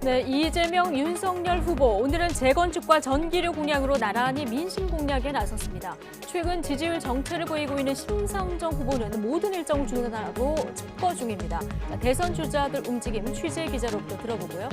네, 이재명, 윤석열 후보 오늘은 재건축과 전기료 공약으로 나란히 민심 공략에 나섰습니다. 최근 지지율 정체를 보이고 있는 심상정 후보는 모든 일정을 중단하고 집거 중입니다. 대선 주자들 움직임 취재 기자로부터 들어보고요.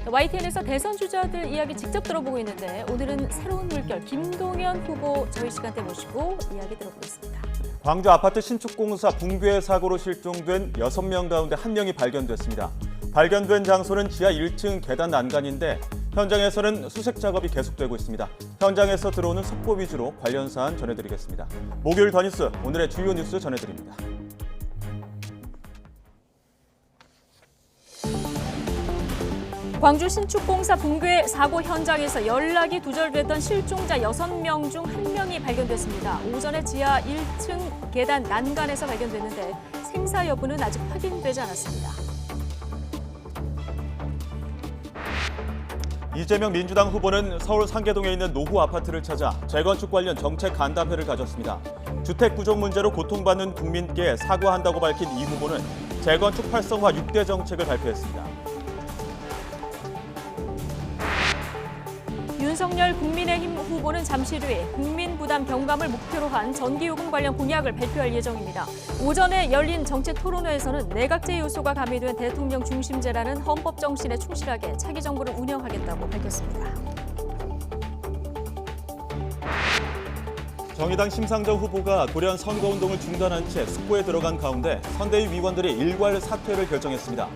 YTN에서 대선 주자들 이야기 직접 들어보고 있는데 오늘은 새로운 물결 김동연 후보 저희 시간대 모시고 이야기 들어보겠습니다. 광주 아파트 신축공사 붕괴 사고로 실종된 6명 가운데 1명이 발견됐습니다. 발견된 장소는 지하 1층 계단 난간인데 현장에서는 수색 작업이 계속되고 있습니다. 현장에서 들어오는 속보 위주로 관련 사안 전해드리겠습니다. 목요일 더 뉴스, 오늘의 주요 뉴스 전해드립니다. 광주 신축공사 붕괴 사고 현장에서 연락이 두절됐던 실종자 6명 중 1명이 발견됐습니다. 오전에 지하 1층 계단 난간에서 발견됐는데 생사 여부는 아직 확인되지 않았습니다. 이재명 민주당 후보는 서울 상계동에 있는 노후 아파트를 찾아 재건축 관련 정책 간담회를 가졌습니다. 주택 부족 문제로 고통받는 국민께 사과한다고 밝힌 이 후보는 재건축 활성화 6대 정책을 발표했습니다. 윤석열 국민의힘 후보는 잠시 뒤에 국민 부담 경감을 목표로 한 전기요금 관련 공약을 발표할 예정입니다. 오전에 열린 정책 토론회에서는 내각제 요소가 가미된 대통령 중심제라는 헌법 정신에 충실하게 차기 정부를 운영하겠다고 밝혔습니다. 정의당 심상정 후보가 돌연 선거운동을 중단한 채 숙고에 들어간 가운데 선대위 위원들이 일괄 사퇴를 결정했습니다.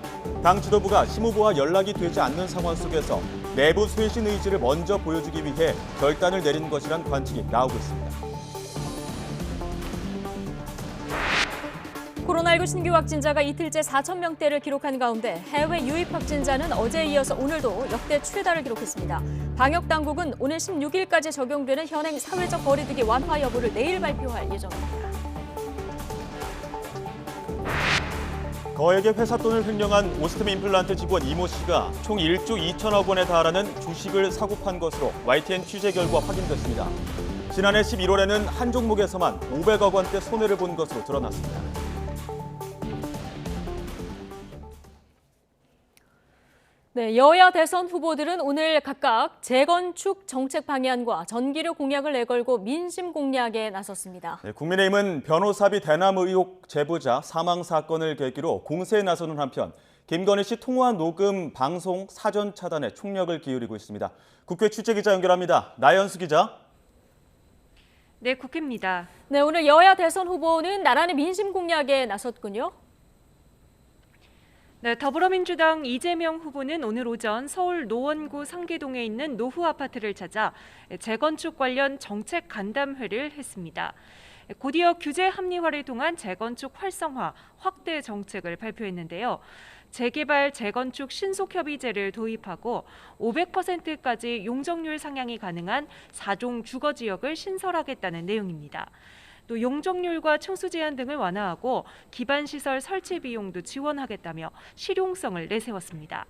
당 지도부가 심 후보와 연락이 되지 않는 상황 속에서 내부 쇄신 의지를 먼저 보여주기 위해 결단을 내린 것이란 관측이 나오고 있습니다. 코로나19 신규 확진자가 이틀째 4,000명대를 기록한 가운데 해외 유입 확진자는 어제에 이어서 오늘도 역대 최다를 기록했습니다. 방역당국은 오늘 16일까지 적용되는 현행 사회적 거리두기 완화 여부를 내일 발표할 예정입니다. 거액의 회사 돈을 횡령한 오스템 임플란트 직원 이모 씨가 총 1조 2천억 원에 달하는 주식을 사고 판 것으로 YTN 취재 결과 확인됐습니다. 지난해 11월에는 한 종목에서만 500억 원대 손해를 본 것으로 드러났습니다. 네, 여야 대선 후보들은 오늘 각각 재건축 정책 방향과 전기료 공약을 내걸고 민심 공략에 나섰습니다. 네, 국민의힘은 변호사비 대남 의혹 제보자 사망 사건을 계기로 공세에 나서는 한편 김건희 씨 통화 녹음 방송 사전 차단에 총력을 기울이고 있습니다. 국회 취재기자 연결합니다. 나연수 기자. 네, 국회입니다. 네, 오늘 여야 대선 후보는 나란히 민심 공략에 나섰군요. 네, 더불어민주당 이재명 후보는 오늘 오전 서울 노원구 상계동에 있는 노후 아파트를 찾아 재건축 관련 정책 간담회를 했습니다. 곧이어 규제 합리화를 통한 재건축 활성화 확대 정책을 발표했는데요. 재개발 재건축 신속협의제를 도입하고 500%까지 용적률 상향이 가능한 4종 주거지역을 신설하겠다는 내용입니다. 또 용적률과 층수 제한 등을 완화하고 기반시설 설치 비용도 지원하겠다며 실용성을 내세웠습니다.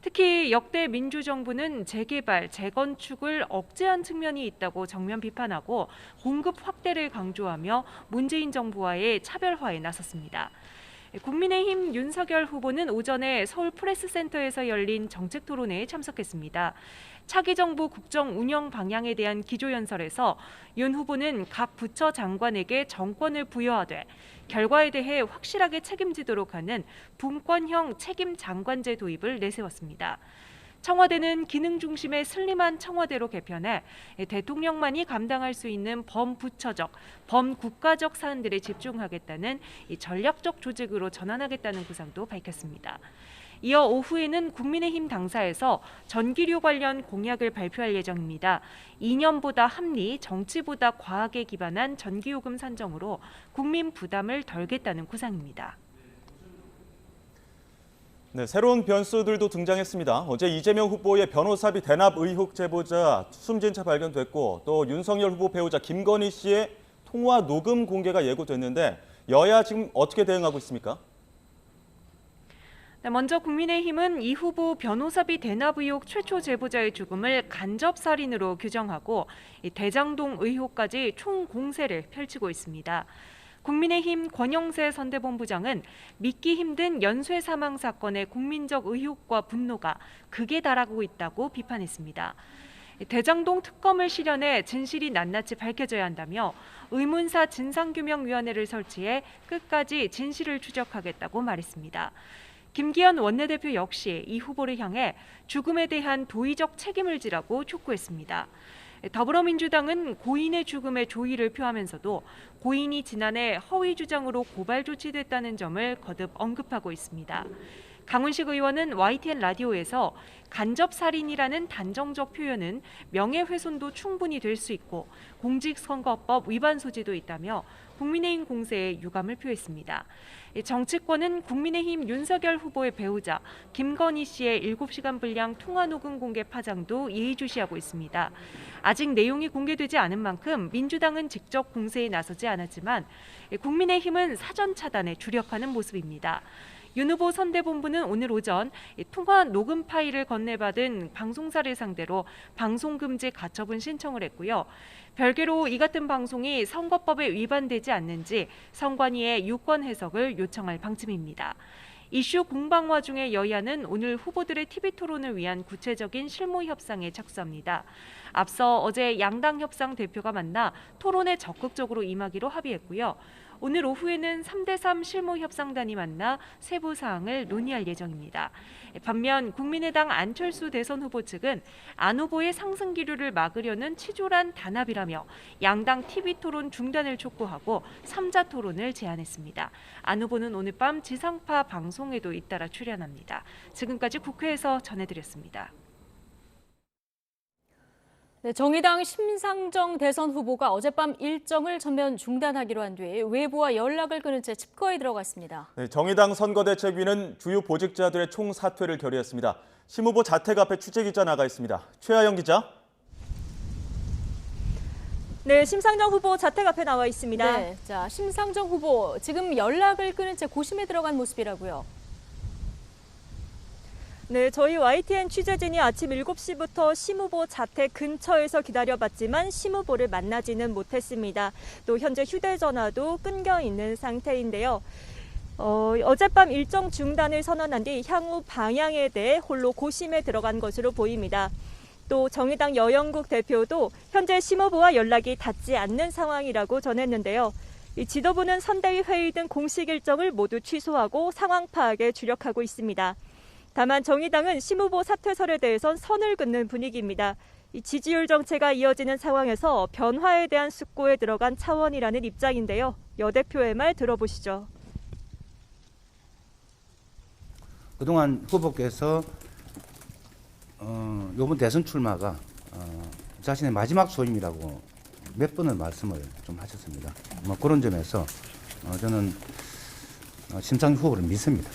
특히 역대 민주정부는 재개발, 재건축을 억제한 측면이 있다고 정면 비판하고 공급 확대를 강조하며 문재인 정부와의 차별화에 나섰습니다. 국민의힘 윤석열 후보는 오전에 서울 프레스센터에서 열린 정책 토론회에 참석했습니다. 차기 정부 국정 운영 방향에 대한 기조연설에서 윤 후보는 각 부처 장관에게 정권을 부여하되 결과에 대해 확실하게 책임지도록 하는 분권형 책임 장관제 도입을 내세웠습니다. 청와대는 기능 중심의 슬림한 청와대로 개편해 대통령만이 감당할 수 있는 범부처적, 범국가적 사안들에 집중하겠다는 전략적 조직으로 전환하겠다는 구상도 밝혔습니다. 이어 오후에는 국민의힘 당사에서 전기료 관련 공약을 발표할 예정입니다. 이념보다 합리, 정치보다 과학에 기반한 전기요금 산정으로 국민 부담을 덜겠다는 구상입니다. 네, 새로운 변수들도 등장했습니다. 어제 이재명 후보의 변호사비 대납 의혹 제보자 숨진 채 발견됐고 또 윤석열 후보 배우자 김건희 씨의 통화 녹음 공개가 예고됐는데 여야 지금 어떻게 대응하고 있습니까? 먼저 국민의힘은 이 후보 변호사비 대납 의혹 최초 제보자의 죽음을 간접살인으로 규정하고 대장동 의혹까지 총공세를 펼치고 있습니다. 국민의힘 권영세 선대본부장은 믿기 힘든 연쇄 사망 사건의 국민적 의혹과 분노가 극에 달하고 있다고 비판했습니다. 대장동 특검을 실현해 진실이 낱낱이 밝혀져야 한다며 의문사 진상규명위원회를 설치해 끝까지 진실을 추적하겠다고 말했습니다. 김기현 원내대표 역시 이 후보를 향해 죽음에 대한 도의적 책임을 지라고 촉구했습니다. 더불어민주당은 고인의 죽음에 조의를 표하면서도 고인이 지난해 허위 주장으로 고발 조치됐다는 점을 거듭 언급하고 있습니다. 강훈식 의원은 YTN 라디오에서 간접살인이라는 단정적 표현은 명예훼손도 충분히 될 수 있고 공직선거법 위반 소지도 있다며 국민의힘 공세에 유감을 표했습니다. 정치권은 국민의힘 윤석열 후보의 배우자 김건희 씨의 7시간 분량 통화 녹음 공개 파장도 예의주시하고 있습니다. 아직 내용이 공개되지 않은 만큼 민주당은 직접 공세에 나서지 않았지만 국민의힘은 사전 차단에 주력하는 모습입니다. 윤 후보 선대본부는 오늘 오전 통화 녹음 파일을 건네받은 방송사를 상대로 방송금지 가처분 신청을 했고요. 별개로 이 같은 방송이 선거법에 위반되지 않는지 선관위에 유권 해석을 요청할 방침입니다. 이슈 공방화 중에 여야는 오늘 후보들의 TV 토론을 위한 구체적인 실무 협상에 착수합니다. 앞서 어제 양당 협상 대표가 만나 토론에 적극적으로 임하기로 합의했고요. 오늘 오후에는 3대3 실무협상단이 만나 세부 사항을 논의할 예정입니다. 반면 국민의당 안철수 대선 후보 측은 안 후보의 상승 기류를 막으려는 치졸한 단합이라며 양당 TV 토론 중단을 촉구하고 3자 토론을 제안했습니다. 안 후보는 오늘 밤 지상파 방송에도 잇따라 출연합니다. 지금까지 국회에서 전해드렸습니다. 네, 정의당 심상정 대선 후보가 어젯밤 일정을 전면 중단하기로 한 뒤 외부와 연락을 끊은 채 칩거에 들어갔습니다. 네, 정의당 선거대책위는 주요 보직자들의 총사퇴를 결의했습니다. 심 후보 자택 앞에 취재기자 나가 있습니다. 최하영 기자. 네, 심상정 후보 자택 앞에 나와 있습니다. 네, 자, 심상정 후보 지금 연락을 끊은 채 고심에 들어간 모습이라고요. 네, 저희 YTN 취재진이 아침 7시부터 심 후보 자택 근처에서 기다려봤지만 심 후보를 만나지는 못했습니다. 또 현재 휴대전화도 끊겨 있는 상태인데요. 어젯밤 일정 중단을 선언한 뒤 향후 방향에 대해 홀로 고심에 들어간 것으로 보입니다. 또 정의당 여영국 대표도 현재 심 후보와 연락이 닿지 않는 상황이라고 전했는데요. 이 지도부는 선대위 회의 등 공식 일정을 모두 취소하고 상황 파악에 주력하고 있습니다. 다만 정의당은 심 후보 사퇴설에 대해선 선을 긋는 분위기입니다. 이 지지율 정체가 이어지는 상황에서 변화에 대한 숙고에 들어간 차원이라는 입장인데요. 여 대표의 말 들어보시죠. 그동안 후보께서 이번 대선 출마가 자신의 마지막 소임이라고 몇 번을 말씀을 좀 하셨습니다. 그런 점에서 저는 심상정 후보를 믿습니다.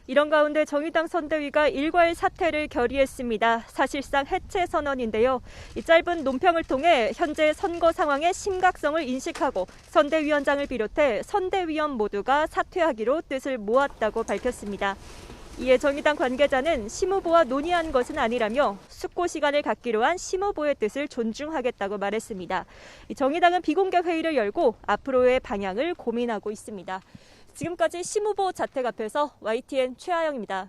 이런 가운데 정의당 선대위가 일괄 사퇴를 결의했습니다. 사실상 해체 선언인데요. 이 짧은 논평을 통해 현재 선거 상황의 심각성을 인식하고 선대위원장을 비롯해 선대위원 모두가 사퇴하기로 뜻을 모았다고 밝혔습니다. 이에 정의당 관계자는 심 후보와 논의한 것은 아니라며 숙고 시간을 갖기로 한 심 후보의 뜻을 존중하겠다고 말했습니다. 정의당은 비공개 회의를 열고 앞으로의 방향을 고민하고 있습니다. 지금까지 심 후보 자택 앞에서 YTN 최하영입니다.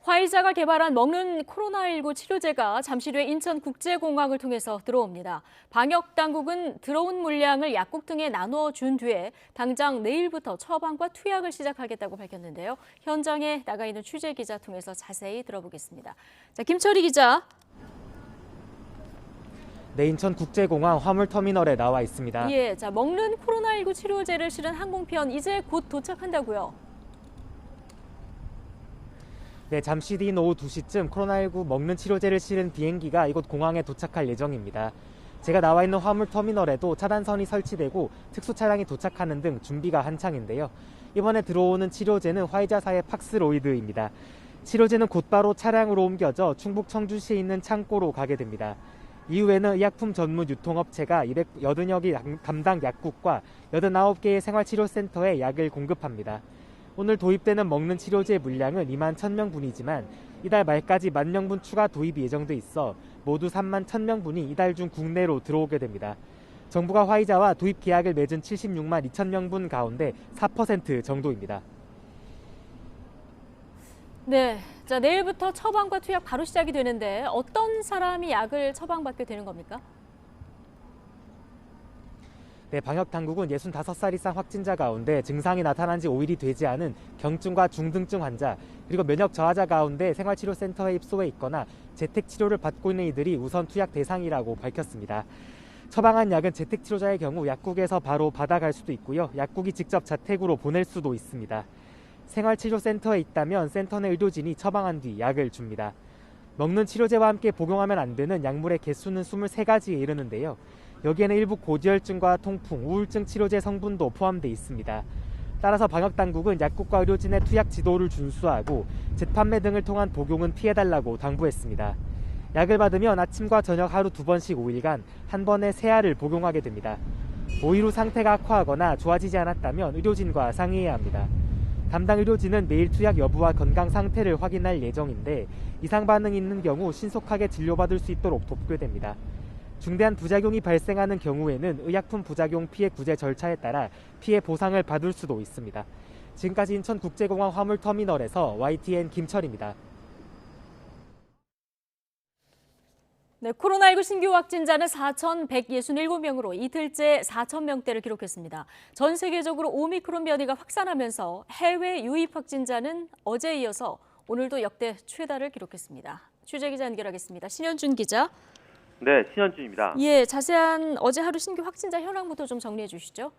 화이자가 개발한 먹는 코로나19 치료제가 잠시 뒤에 인천국제공항을 통해서 들어옵니다. 방역당국은 들어온 물량을 약국 등에 나누어 준 뒤에 당장 내일부터 처방과 투약을 시작하겠다고 밝혔는데요. 현장에 나가 있는 취재기자 통해서 자세히 들어보겠습니다. 자, 김철희 기자. 네, 인천국제공항 화물터미널에 나와 있습니다. 예, 자, 먹는 코로나19 치료제를 실은 항공편 이제 곧 도착한다고요. 네, 잠시 뒤인 오후 2시쯤 코로나19 먹는 치료제를 실은 비행기가 이곳 공항에 도착할 예정입니다. 제가 나와 있는 화물터미널에도 차단선이 설치되고 특수 차량이 도착하는 등 준비가 한창인데요. 이번에 들어오는 치료제는 화이자사의 팍스로이드입니다. 치료제는 곧바로 차량으로 옮겨져 충북 청주시에 있는 창고로 가게 됩니다. 이후에는 의약품 전문 유통업체가 280여 개 담당 약국과 89개의 생활치료센터에 약을 공급합니다. 오늘 도입되는 먹는 치료제 물량은 2만 1,000명분이지만 이달 말까지 10,000명분 추가 도입이 예정돼 있어 모두 3만 1,000명분이 이달 중 국내로 들어오게 됩니다. 정부가 화이자와 도입 계약을 맺은 76만 2,000명분 가운데 4% 정도입니다. 네, 자 내일부터 처방과 투약 바로 시작이 되는데 어떤 사람이 약을 처방받게 되는 겁니까? 네, 방역 당국은 65살 이상 확진자 가운데 증상이 나타난 지 5일이 되지 않은 경증과 중등증 환자, 그리고 면역 저하자 가운데 생활치료센터에 입소해 있거나 재택 치료를 받고 있는 이들이 우선 투약 대상이라고 밝혔습니다. 처방한 약은 재택 치료자의 경우 약국에서 바로 받아갈 수도 있고요. 약국이 직접 자택으로 보낼 수도 있습니다. 생활치료센터에 있다면 센터 내 의료진이 처방한 뒤 약을 줍니다. 먹는 치료제와 함께 복용하면 안 되는 약물의 개수는 23가지에 이르는데요. 여기에는 일부 고지혈증과 통풍, 우울증 치료제 성분도 포함되어 있습니다. 따라서 방역당국은 약국과 의료진의 투약 지도를 준수하고 재판매 등을 통한 복용은 피해달라고 당부했습니다. 약을 받으면 아침과 저녁 하루 2번씩 5일간 한 번에 3알을 복용하게 됩니다. 5일 후 상태가 악화하거나 좋아지지 않았다면 의료진과 상의해야 합니다. 담당 의료진은 매일 투약 여부와 건강 상태를 확인할 예정인데 이상 반응이 있는 경우 신속하게 진료받을 수 있도록 돕게 됩니다. 중대한 부작용이 발생하는 경우에는 의약품 부작용 피해 구제 절차에 따라 피해 보상을 받을 수도 있습니다. 지금까지 인천국제공항 화물터미널에서 YTN 김철입니다. 네, 코로나19 신규 확진자는 4,167명으로 이틀째 4,000명대를 기록했습니다. 전 세계적으로 오미크론 변이가 확산하면서 해외 유입 확진자는 어제에 이어서 오늘도 역대 최다를 기록했습니다. 취재기자 연결하겠습니다. 신현준 기자. 네, 신현준입니다. 예, 자세한 어제 하루 신규 확진자 현황부터 좀 정리해 주시죠.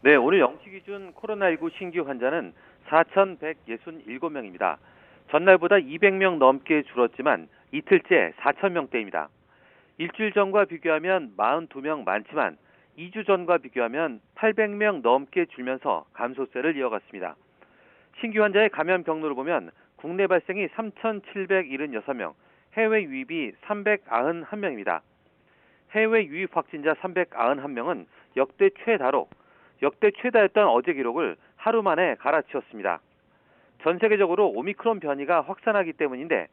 네, 오늘 0시 기준 코로나19 신규 환자는 4,167명입니다. 전날보다 200명 넘게 줄었지만 이틀째 4,000명대입니다. 일주일 전과 비교하면 42명 많지만 2주 전과 비교하면 800명 넘게 줄면서 감소세를 이어갔습니다. 신규 환자의 감염 경로를 보면 국내 발생이 3,776명, 해외 유입이 391명입니다. 해외 유입 확진자 391명은 역대 최다였던 어제 기록을 하루 만에 갈아치웠습니다. 전 세계적으로 오미크론 변이가 확산하기 때문인데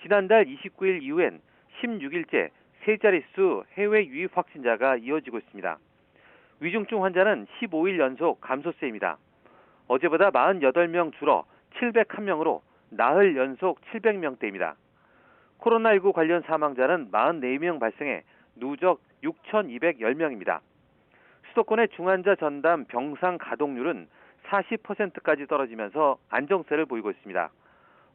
지난달 29일 이후엔 16일째 세 자릿수 해외 유입 확진자가 이어지고 있습니다. 위중증 환자는 15일 연속 감소세입니다. 어제보다 48명 줄어 701명으로 나흘 연속 700명대입니다. 코로나19 관련 사망자는 44명 발생해 누적 6,210명입니다. 수도권의 중환자 전담 병상 가동률은 40%까지 떨어지면서 안정세를 보이고 있습니다.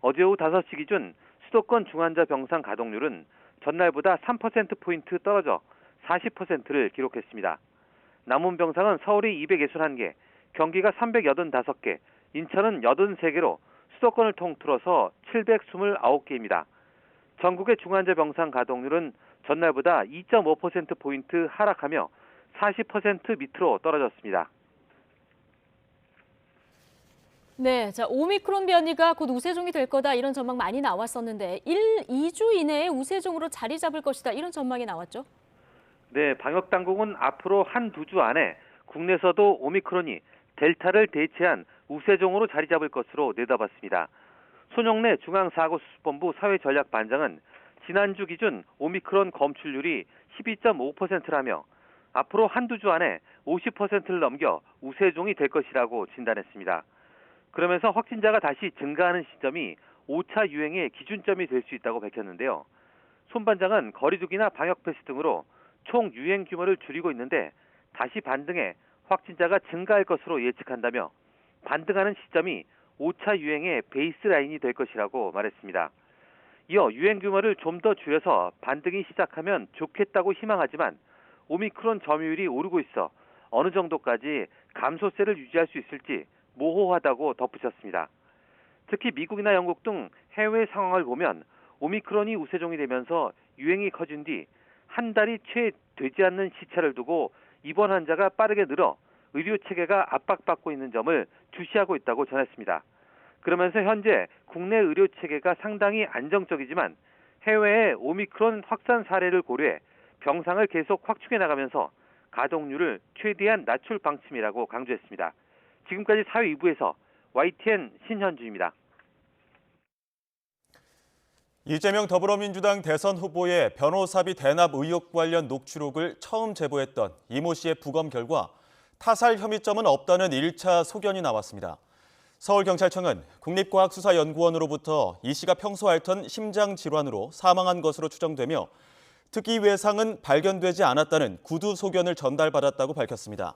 어제 오후 5시 기준 수도권 중환자 병상 가동률은 전날보다 3%포인트 떨어져 40%를 기록했습니다. 남은 병상은 서울이 261개, 경기가 385개, 인천은 83개로 수도권을 통틀어서 729개입니다. 전국의 중환자 병상 가동률은 전날보다 2.5%포인트 하락하며 40% 밑으로 떨어졌습니다. 네, 자 오미크론 변이가 곧 우세종이 될 거다 이런 전망 많이 나왔었는데 2주 이내에 우세종으로 자리 잡을 것이다 이런 전망이 나왔죠? 네, 방역당국은 앞으로 1-2주 안에 국내에서도 오미크론이 델타를 대체한 우세종으로 자리 잡을 것으로 내다봤습니다. 손영래 중앙사고수습본부 사회전략반장은 지난주 기준 오미크론 검출률이 12.5%라며 앞으로 1-2주 안에 50%를 넘겨 우세종이 될 것이라고 진단했습니다. 그러면서 확진자가 다시 증가하는 시점이 5차 유행의 기준점이 될 수 있다고 밝혔는데요. 손 반장은 거리두기나 방역 패스 등으로 총 유행 규모를 줄이고 있는데 다시 반등해 확진자가 증가할 것으로 예측한다며 반등하는 시점이 5차 유행의 베이스라인이 될 것이라고 말했습니다. 이어 유행 규모를 좀 더 줄여서 반등이 시작하면 좋겠다고 희망하지만 오미크론 점유율이 오르고 있어 어느 정도까지 감소세를 유지할 수 있을지 모호하다고 덧붙였습니다. 특히 미국이나 영국 등 해외 상황을 보면 오미크론이 우세종이 되면서 유행이 커진 뒤 한 달이 채 되지 않는 시차를 두고 입원 환자가 빠르게 늘어 의료 체계가 압박받고 있는 점을 주시하고 있다고 전했습니다. 그러면서 현재 국내 의료 체계가 상당히 안정적이지만 해외의 오미크론 확산 사례를 고려해 병상을 계속 확충해 나가면서 가동률을 최대한 낮출 방침이라고 강조했습니다. 지금까지 사회 2부에서 YTN 신현주입니다. 이재명 더불어민주당 대선 후보의 변호사비 대납 의혹 관련 녹취록을 처음 제보했던 이모 씨의 부검 결과 타살 혐의점은 없다는 1차 소견이 나왔습니다. 서울경찰청은 국립과학수사연구원으로부터 이 씨가 평소 앓던 심장 질환으로 사망한 것으로 추정되며 특이 외상은 발견되지 않았다는 구두 소견을 전달받았다고 밝혔습니다.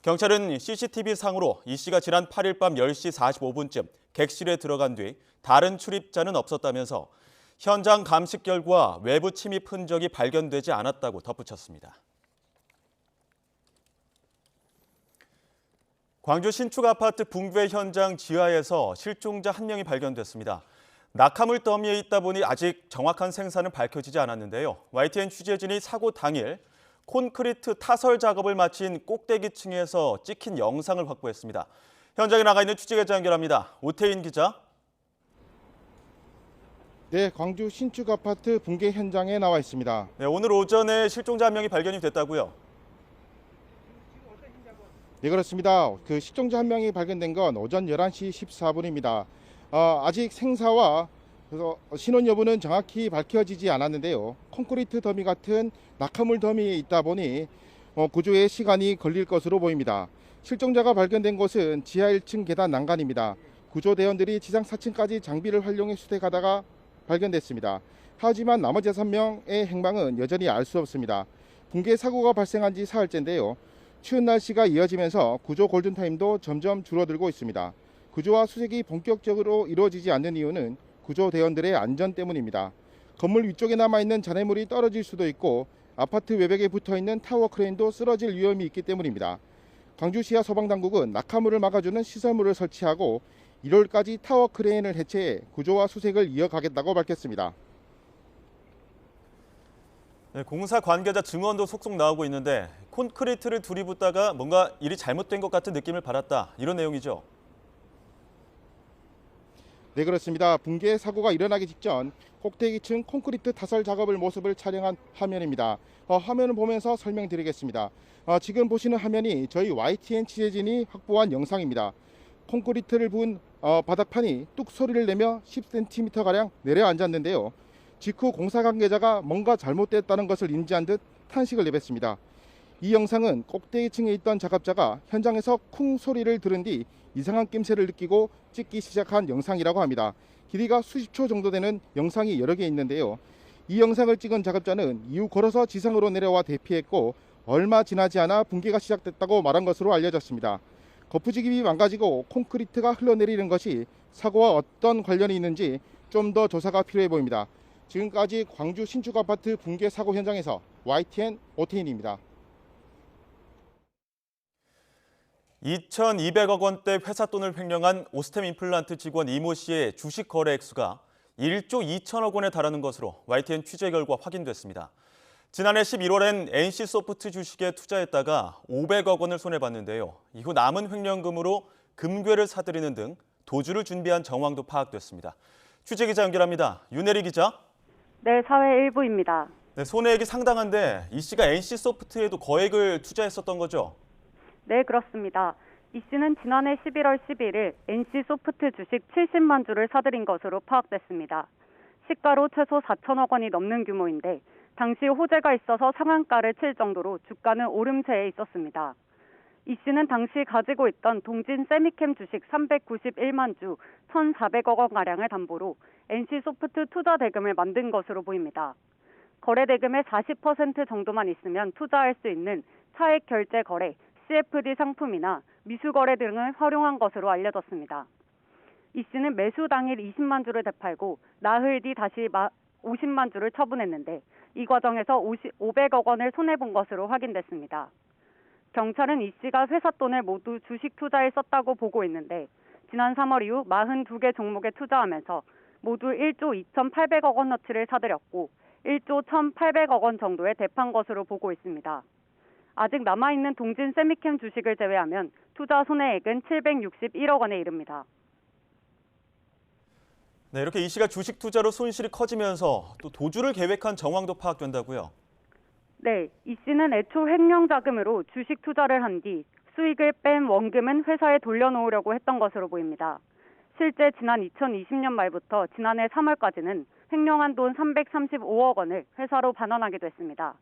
경찰은 CCTV상으로 이 씨가 지난 8일 밤 10시 45분쯤 객실에 들어간 뒤 다른 출입자는 없었다면서 현장 감식 결과 외부 침입 흔적이 발견되지 않았다고 덧붙였습니다. 광주 신축 아파트 붕괴 현장 지하에서 실종자 1명이 발견됐습니다. 낙하물 더미에 있다 보니 아직 정확한 생사는 밝혀지지 않았는데요. YTN 취재진이 사고 당일 콘크리트 타설 작업을 마친 꼭대기층에서 찍힌 영상을 확보했습니다. 현장에 나가 있는 취재기자 연결합니다. 오태인 기자. 네, 광주 신축 아파트 붕괴 현장에 나와 있습니다. 네, 오늘 오전에 실종자 1명이 발견이 됐다고요? 네, 그렇습니다. 그 실종자 1명이 발견된 건 오전 11시 14분입니다. 아직 생사와 신원 여부는 정확히 밝혀지지 않았는데요. 콘크리트 더미 같은 낙하물 더미에 있다 보니 구조에 시간이 걸릴 것으로 보입니다. 실종자가 발견된 곳은 지하 1층 계단 난간입니다. 구조대원들이 지상 4층까지 장비를 활용해 수색하다가 발견됐습니다. 하지만 나머지 6명의 행방은 여전히 알 수 없습니다. 붕괴 사고가 발생한 지 사흘째인데요. 추운 날씨가 이어지면서 구조 골든타임도 점점 줄어들고 있습니다. 구조와 수색이 본격적으로 이루어지지 않는 이유는 구조대원들의 안전 때문입니다. 건물 위쪽에 남아있는 잔해물이 떨어질 수도 있고 아파트 외벽에 붙어있는 타워 크레인도 쓰러질 위험이 있기 때문입니다. 광주시와 소방당국은 낙하물을 막아주는 시설물을 설치하고 1월까지 타워 크레인을 해체해 구조와 수색을 이어가겠다고 밝혔습니다. 네, 공사 관계자 증언도 속속 나오고 있는데 콘크리트를 들이붓다가 뭔가 일이 잘못된 것 같은 느낌을 받았다. 이런 내용이죠. 네, 그렇습니다. 붕괴 사고가 일어나기 직전 꼭대기층 콘크리트 타설 작업을 모습을 촬영한 화면입니다. 화면을 보면서 설명드리겠습니다. 지금 보시는 화면이 저희 YTN 취재진이 확보한 영상입니다. 콘크리트를 부은 바닥판이 뚝 소리를 내며 10cm가량 내려앉았는데요. 직후 공사 관계자가 뭔가 잘못됐다는 것을 인지한 듯 탄식을 내뱉습니다. 이 영상은 꼭대기층에 있던 작업자가 현장에서 쿵 소리를 들은 뒤 이상한 낌새를 느끼고 찍기 시작한 영상이라고 합니다. 길이가 수십 초 정도 되는 영상이 여러 개 있는데요. 이 영상을 찍은 작업자는 이후 걸어서 지상으로 내려와 대피했고 얼마 지나지 않아 붕괴가 시작됐다고 말한 것으로 알려졌습니다. 거푸집이 망가지고 콘크리트가 흘러내리는 것이 사고와 어떤 관련이 있는지 좀 더 조사가 필요해 보입니다. 지금까지 광주 신축 아파트 붕괴 사고 현장에서 YTN 오태인입니다. 2,200억 원대 회사 돈을 횡령한 오스템 임플란트 직원 이모 씨의 주식 거래 액수가 1조 2천억 원에 달하는 것으로 YTN 취재 결과 확인됐습니다. 지난해 11월엔 NC소프트 주식에 투자했다가 500억 원을 손해봤는데요. 이후 남은 횡령금으로 금괴를 사들이는 등 도주를 준비한 정황도 파악됐습니다. 취재기자 연결합니다. 윤혜리 기자. 네, 사회 일부입니다. 네, 손해액이 상당한데 이 씨가 NC소프트에도 거액을 투자했었던 거죠? 네, 그렇습니다. 이 씨는 지난해 11월 11일 NC소프트 주식 70만 주를 사들인 것으로 파악됐습니다. 시가로 최소 4천억 원이 넘는 규모인데 당시 호재가 있어서 상한가를 칠 정도로 주가는 오름세에 있었습니다. 이 씨는 당시 가지고 있던 동진 세미캠 주식 391만 주 1,400억 원가량을 담보로 NC소프트 투자 대금을 만든 것으로 보입니다. 거래 대금의 40% 정도만 있으면 투자할 수 있는 차액 결제 거래, CFD 상품이나 미수거래 등을 활용한 것으로 알려졌습니다. 이 씨는 매수 당일 20만 주를 되팔고 나흘 뒤 다시 50만 주를 처분했는데 이 과정에서 500억 원을 손해본 것으로 확인됐습니다. 경찰은 이 씨가 회사 돈을 모두 주식 투자에 썼다고 보고 있는데 지난 3월 이후 42개 종목에 투자하면서 모두 1조 2,800억 원어치를 사들였고 1조 1,800억 원 정도의 대판 것으로 보고 있습니다. 아직 남아있는 동진 세미캠 주식을 제외하면 투자 손해액은 761억 원에 이릅니다. 네, 이렇게 이 씨가 주식 투자로 손실이 커지면서 또 도주를 계획한 정황도 파악된다고요? 네, 이 씨는 애초 횡령 자금으로 주식 투자를 한 뒤 수익을 뺀 원금은 회사에 돌려놓으려고 했던 것으로 보입니다. 실제 지난 2020년 말부터 지난해 3월까지는 횡령한 돈 335억 원을 회사로 반환하기도 했습니다.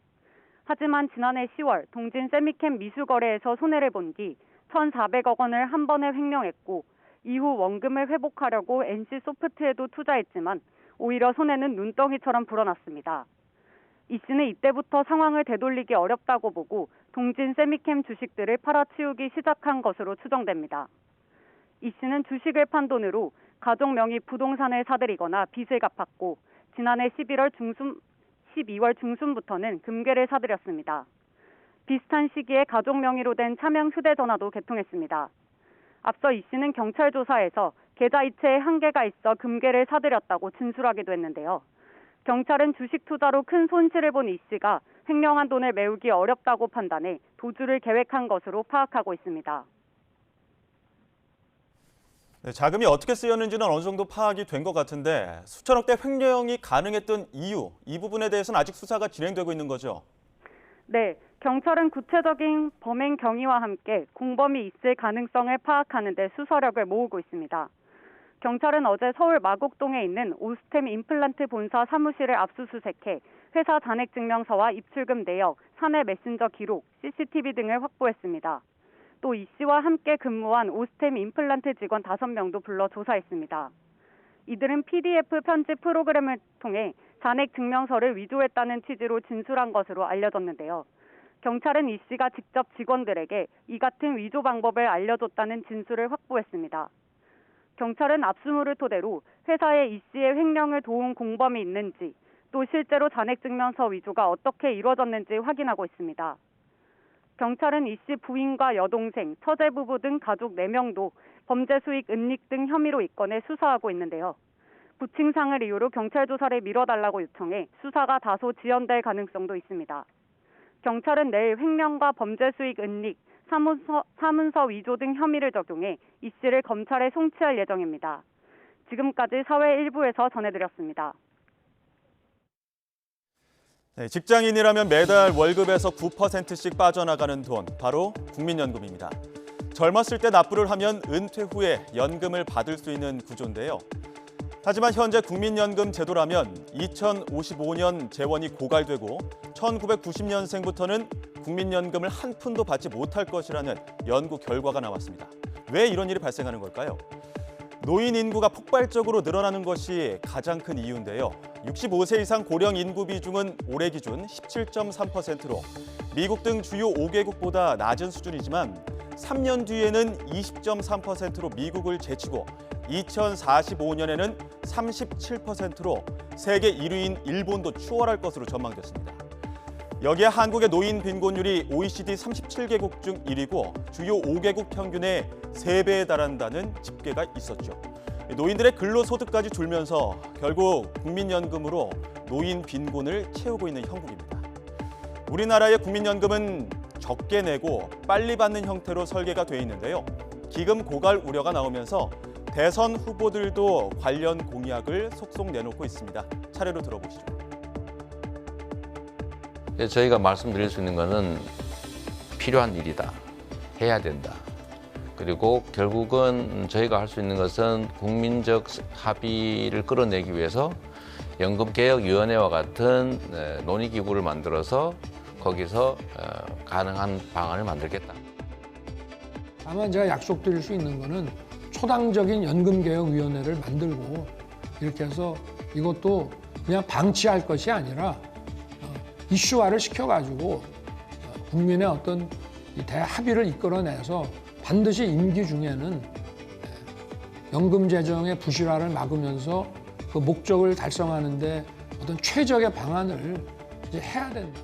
하지만 지난해 10월 동진 세미캠 미수거래에서 손해를 본 뒤 1,400억 원을 한 번에 횡령했고 이후 원금을 회복하려고 NC소프트에도 투자했지만 오히려 손해는 눈덩이처럼 불어났습니다. 이 씨는 이때부터 상황을 되돌리기 어렵다고 보고 동진 세미캠 주식들을 팔아치우기 시작한 것으로 추정됩니다. 이 씨는 주식을 판 돈으로 가족 명의 부동산을 사들이거나 빚을 갚았고 지난해 12월 중순부터는 금괴를 사들였습니다. 비슷한 시기에 가족 명의로 된 차명 휴대전화도 개통했습니다. 앞서 이 씨는 경찰 조사에서 계좌 이체에 한계가 있어 금괴를 사들였다고 진술하기도 했는데요. 경찰은 주식 투자로 큰 손실을 본 이 씨가 횡령한 돈을 메우기 어렵다고 판단해 도주를 계획한 것으로 파악하고 있습니다. 네, 자금이 어떻게 쓰였는지는 어느 정도 파악이 된 것 같은데 수천억대 횡령이 가능했던 이유, 이 부분에 대해서는 아직 수사가 진행되고 있는 거죠? 네, 경찰은 구체적인 범행 경위와 함께 공범이 있을 가능성을 파악하는 데 수사력을 모으고 있습니다. 경찰은 어제 서울 마곡동에 있는 오스템 임플란트 본사 사무실을 압수수색해 회사 잔액증명서와 입출금 내역, 사내 메신저 기록, CCTV 등을 확보했습니다. 또 이 씨와 함께 근무한 오스템 임플란트 직원 5명도 불러 조사했습니다. 이들은 PDF 편집 프로그램을 통해 잔액증명서를 위조했다는 취지로 진술한 것으로 알려졌는데요. 경찰은 이 씨가 직접 직원들에게 이 같은 위조 방법을 알려줬다는 진술을 확보했습니다. 경찰은 압수물을 토대로 회사에 이 씨의 횡령을 도운 공범이 있는지 또 실제로 잔액증명서 위조가 어떻게 이루어졌는지 확인하고 있습니다. 경찰은 이 씨 부인과 여동생, 처제 부부 등 가족 4명도 범죄 수익 은닉 등 혐의로 입건해 수사하고 있는데요. 부칭상을 이유로 경찰 조사를 미뤄달라고 요청해 수사가 다소 지연될 가능성도 있습니다. 경찰은 내일 횡령과 범죄 수익 은닉, 사문서 위조 등 혐의를 적용해 이 씨를 검찰에 송치할 예정입니다. 지금까지 사회 일부에서 전해드렸습니다. 네, 직장인이라면 매달 월급에서 9%씩 빠져나가는 돈, 바로 국민연금입니다. 젊었을 때 납부를 하면 은퇴 후에 연금을 받을 수 있는 구조인데요. 하지만 현재 국민연금 제도라면 2055년 재원이 고갈되고 1990년생부터는 국민연금을 한 푼도 받지 못할 것이라는 연구 결과가 나왔습니다. 왜 이런 일이 발생하는 걸까요? 노인 인구가 폭발적으로 늘어나는 것이 가장 큰 이유인데요. 65세 이상 고령 인구 비중은 올해 기준 17.3%로 미국 등 주요 5개국보다 낮은 수준이지만 3년 뒤에는 20.3%로 미국을 제치고 2045년에는 37%로 세계 1위인 일본도 추월할 것으로 전망됐습니다. 여기에 한국의 노인 빈곤율이 OECD 37개국 중 1위고 주요 5개국 평균의 3배에 달한다는 집계가 있었죠. 노인들의 근로소득까지 줄면서 결국 국민연금으로 노인 빈곤을 채우고 있는 형국입니다. 우리나라의 국민연금은 적게 내고 빨리 받는 형태로 설계가 돼 있는데요. 기금 고갈 우려가 나오면서 대선 후보들도 관련 공약을 속속 내놓고 있습니다. 차례로 들어보시죠. 저희가 말씀드릴 수 있는 것은 필요한 일이다, 해야 된다. 그리고 결국은 저희가 할 수 있는 것은 국민적 합의를 끌어내기 위해서 연금개혁위원회와 같은 논의기구를 만들어서 거기서 가능한 방안을 만들겠다. 다만 제가 약속드릴 수 있는 것은 초당적인 연금개혁위원회를 만들고 이렇게 해서 이것도 그냥 방치할 것이 아니라 이슈화를 시켜가지고 국민의 어떤 대합의를 이끌어내서 반드시 임기 중에는 연금 재정의 부실화를 막으면서 그 목적을 달성하는 데 어떤 최적의 방안을 이제 해야 된다.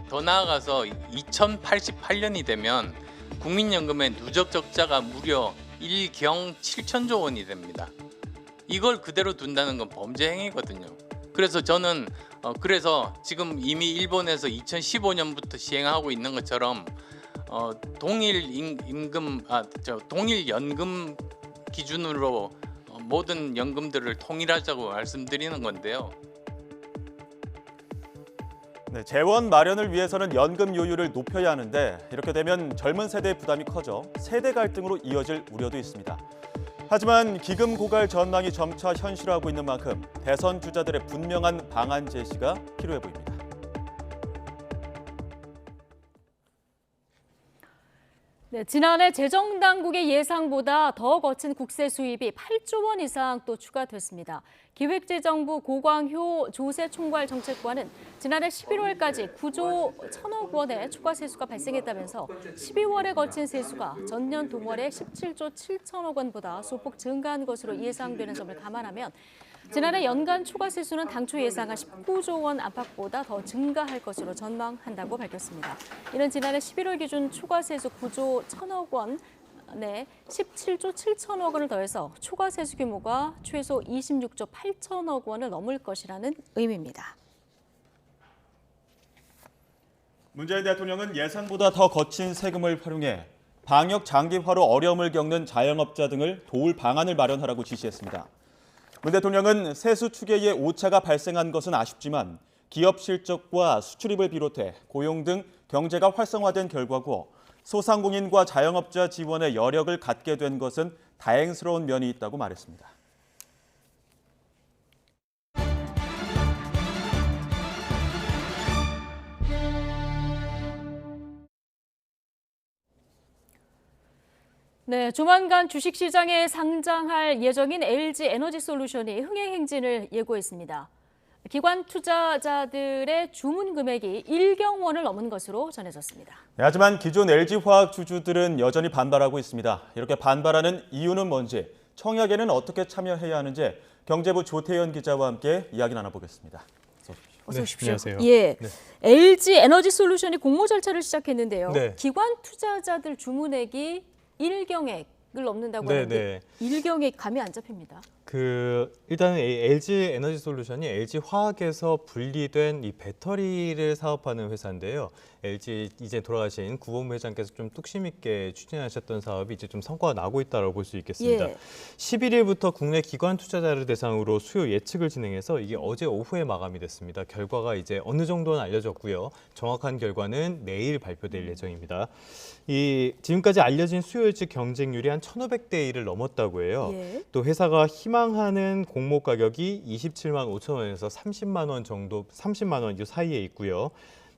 더 나아가서 2088년이 되면 국민연금의 누적 적자가 무려 1경 7천조 원이 됩니다. 이걸 그대로 둔다는 건 범죄 행위거든요. 그래서 저는 그래서 지금 이미 일본에서 2015년부터 시행하고 있는 것처럼 동일 연금 기준으로 모든 연금들을 통일하자고 말씀드리는 건데요. 네, 재원 마련을 위해서는 연금 요율을 높여야 하는데 이렇게 되면 젊은 세대의 부담이 커져 세대 갈등으로 이어질 우려도 있습니다. 하지만 기금 고갈 전망이 점차 현실화하고 있는 만큼 대선 주자들의 분명한 방안 제시가 필요해 보입니다. 네, 지난해 재정당국의 예상보다 더 거친 국세 수입이 8조 원 이상 또 추가됐습니다. 기획재정부 고광효 조세총괄 정책관은 지난해 11월까지 9조 1천억 원의 추가 세수가 발생했다면서 12월에 거친 세수가 전년 동월의 17조 7천억 원보다 소폭 증가한 것으로 예상되는 점을 감안하면 지난해 연간 추가 세수는 당초 예상한 19조 원 안팎보다 더 증가할 것으로 전망한다고 밝혔습니다. 이는 지난해 11월 기준 추가 세수 9조 1천억 원에 17조 7천억 원을 더해서 추가 세수 규모가 최소 26조 8천억 원을 넘을 것이라는 의미입니다. 문재인 대통령은 예상보다 더 거친 세금을 활용해 방역 장기화로 어려움을 겪는 자영업자 등을 도울 방안을 마련하라고 지시했습니다. 문 대통령은 세수 추계에 오차가 발생한 것은 아쉽지만 기업 실적과 수출입을 비롯해 고용 등 경제가 활성화된 결과고 소상공인과 자영업자 지원에 여력을 갖게 된 것은 다행스러운 면이 있다고 말했습니다. 네, 조만간 주식시장에 상장할 예정인 LG에너지솔루션이 흥행 행진을 예고했습니다. 기관 투자자들의 주문 금액이 1경 원을 넘은 것으로 전해졌습니다. 네, 하지만 기존 LG화학 주주들은 여전히 반발하고 있습니다. 이렇게 반발하는 이유는 뭔지, 청약에는 어떻게 참여해야 하는지 경제부 조태현 기자와 함께 이야기 나눠보겠습니다. 어서 오십시오. 안녕하세요. 예, 네. LG에너지솔루션이 공모 절차를 시작했는데요. 네. 기관 투자자들 주문액이 1경액을 넘는다고 하는데 1경액 감이 안 잡힙니다. 일단은 LG에너지솔루션이 LG화학에서 분리된 이 배터리를 사업하는 회사인데요. LG 이제 돌아가신 구본부 회장께서 좀 뚝심 있게 추진하셨던 사업이 이제 좀 성과가 나고 있다고 볼 수 있겠습니다. 예. 11일부터 국내 기관 투자자를 대상으로 수요 예측을 진행해서 이게 어제 오후에 마감이 됐습니다. 결과가 이제 어느 정도는 알려졌고요. 정확한 결과는 내일 발표될 예정입니다. 지금까지 알려진 수요 예측 경쟁률이 한 1,500대 1을 넘었다고 해요. 예. 또 회사가 희망하는 공모 가격이 27만 5천 원에서 30만 원 정도, 30만 원 이 사이에 있고요.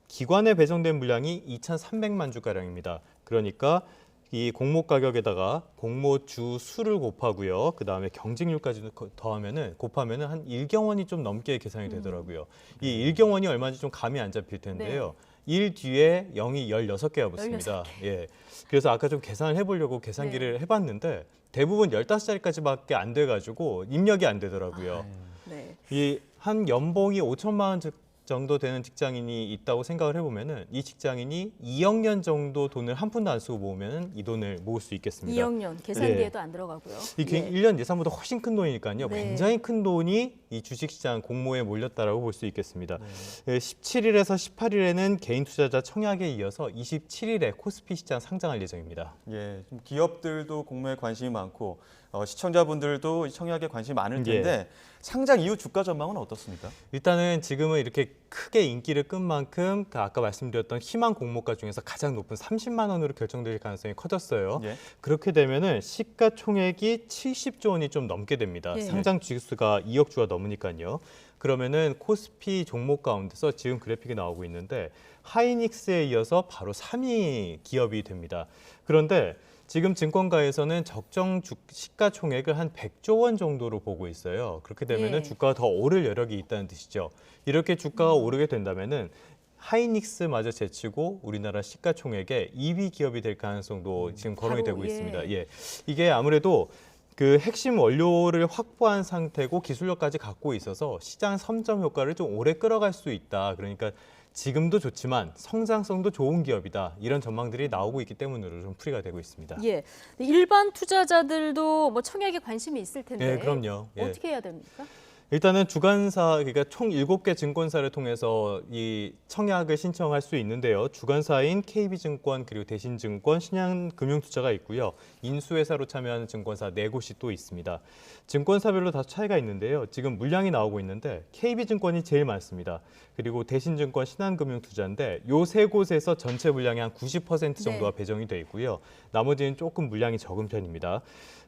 기관에 배정된 물량이 2,300만 주가량입니다. 그러니까 이 공모 가격에다가 공모 주 수를 곱하고요. 그 다음에 경쟁률까지 곱하면은 한 1경원이 좀 넘게 계산이 되더라고요. 이 1경원이 얼마인지 좀 감이 안 잡힐 텐데요. 1 뒤에 0이 16개가 붙습니다. 16개. 예. 그래서 아까 좀 계산을 해보려고 계산기를 해봤는데 대부분 15자리까지밖에 안 돼가지고 입력이 안 되더라고요. 네. 이 한 연봉이 5천만 원 정도 되는 직장인이 있다고 생각을 해보면은 이 직장인이 2억 년 정도 돈을 한 푼도 안 쓰고 모으면은 이 돈을 모을 수 있겠습니다. 2억 년 계산기에도 안 들어가고요. 이게 1년 예산보다 훨씬 큰 돈이니까요. 네. 굉장히 큰 돈이 이 주식시장 공모에 몰렸다라고 볼 수 있겠습니다. 17일에서 18일에는 개인 투자자 청약에 이어서 27일에 코스피 시장 상장할 예정입니다. 예, 좀 기업들도 공모에 관심이 많고 시청자분들도 청약에 관심이 많을 텐데 상장 이후 주가 전망은 어떻습니까? 일단은 지금은 이렇게 크게 인기를 끈 만큼 아까 말씀드렸던 희망 공모가 중에서 가장 높은 30만 원으로 결정될 가능성이 커졌어요. 예. 그렇게 되면은 시가총액이 70조 원이 좀 넘게 됩니다. 예. 상장 주수가 2억 주가 넘으니까요. 그러면은 코스피 종목 가운데서 지금 그래픽이 나오고 있는데 하이닉스에 이어서 바로 3위 기업이 됩니다. 그런데 지금 증권가에서는 적정 시가총액을 한 100조 원 정도로 보고 있어요. 그렇게 되면은 주가가 더 오를 여력이 있다는 뜻이죠. 이렇게 주가가 오르게 된다면은 하이닉스마저 제치고 우리나라 시가총액의 2위 기업이 될 가능성도 지금 거론이 되고 있습니다. 예. 이게 아무래도 그 핵심 원료를 확보한 상태고 기술력까지 갖고 있어서 시장 선점 효과를 좀 오래 끌어갈 수 있다. 그러니까 지금도 좋지만 성장성도 좋은 기업이다. 이런 전망들이 나오고 있기 때문으로 좀 풀이가 되고 있습니다. 예, 일반 투자자들도 뭐 청약에 관심이 있을 텐데 네, 그럼요. 예. 어떻게 해야 됩니까? 일단은 주관사, 그러니까 총 7개 증권사를 통해서 이 청약을 신청할 수 있는데요. 주관사인 KB증권, 그리고 대신증권, 신한금융투자가 있고요. 인수회사로 참여하는 증권사 4곳이 또 있습니다. 증권사별로 다 차이가 있는데요. 지금 물량이 나오고 있는데 KB증권이 제일 많습니다. 그리고 대신증권, 신한금융투자인데 요 3곳에서 전체 물량의 한 90% 정도가 배정이 돼 있고요. 나머지는 조금 물량이 적은 편입니다.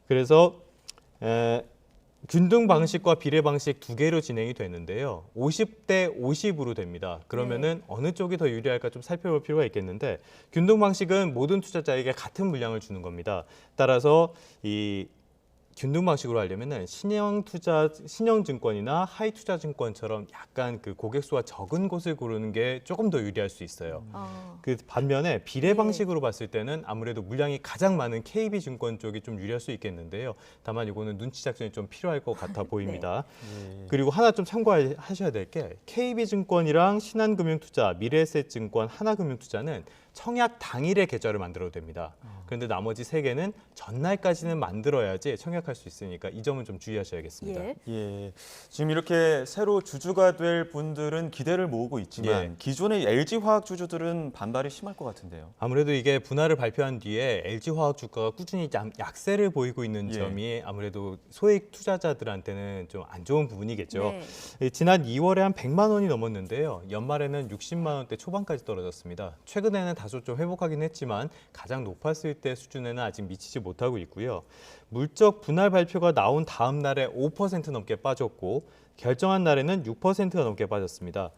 그래서 균등 방식과 비례 방식 2개로 진행이 되는데요. 50대 50으로 됩니다. 그러면은 어느 쪽이 더 유리할까 좀 살펴볼 필요가 있겠는데, 균등 방식은 모든 투자자에게 같은 물량을 주는 겁니다. 따라서 이 균등 방식으로 하려면은 신영증권이나 하이투자증권처럼 약간 그 고객 수가 적은 곳을 고르는 게 조금 더 유리할 수 있어요. 그 반면에 비례 방식으로 봤을 때는 아무래도 물량이 가장 많은 KB증권 쪽이 좀 유리할 수 있겠는데요. 다만 이거는 눈치 작전이 좀 필요할 것 같아 보입니다. 그리고 하나 좀 참고하셔야 될 게 KB증권이랑 신한금융투자, 미래에셋증권, 하나금융투자는 청약 당일에 계좌를 만들어도 됩니다. 그런데 나머지 3개는 전날까지는 만들어야지 청약할 수 있으니까 이 점은 좀 주의하셔야겠습니다. 예. 지금 이렇게 새로 주주가 될 분들은 기대를 모으고 있지만 기존의 LG화학 주주들은 반발이 심할 것 같은데요. 아무래도 이게 분할을 발표한 뒤에 LG화학 주가가 꾸준히 약세를 보이고 있는 점이 아무래도 소액 투자자들한테는 좀 안 좋은 부분이겠죠. 지난 2월에 한 100만 원이 넘었는데요. 연말에는 60만 원대 초반까지 떨어졌습니다. 최근에는 다소 좀 회복하긴 했지만 가장 높았을 때 수준에는 아직 미치지 못하고 있고요. 물적 분할 발표가 나온 다음 날에 5% 넘게 빠졌고 결정한 날에는 6%가 넘게 빠졌습니다.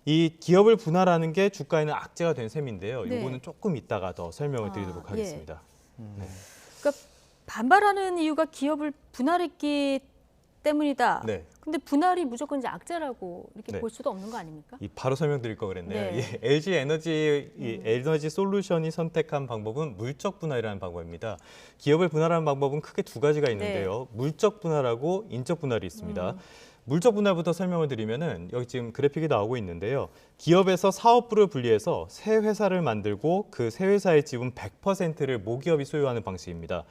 이 기업을 분할하는 게 주가에는 악재가 된 셈인데요. 이거는 조금 이따가 더 설명을 드리도록 하겠습니다. 그러니까 반발하는 이유가 기업을 분할했기 때문이다. 근데 분할이 무조건 이제 악재라고 이렇게 볼 수도 없는 거 아닙니까? 바로 설명드릴 거 그랬네요. LG 에너지 솔루션이 선택한 방법은 물적 분할이라는 방법입니다. 기업을 분할하는 방법은 크게 2가지가 있는데요. 물적 분할하고 인적 분할이 있습니다. 물적 분할부터 설명을 드리면은 여기 지금 그래픽이 나오고 있는데요. 기업에서 사업부를 분리해서 새 회사를 만들고 그 새 회사의 지분 100%를 모기업이 소유하는 방식입니다.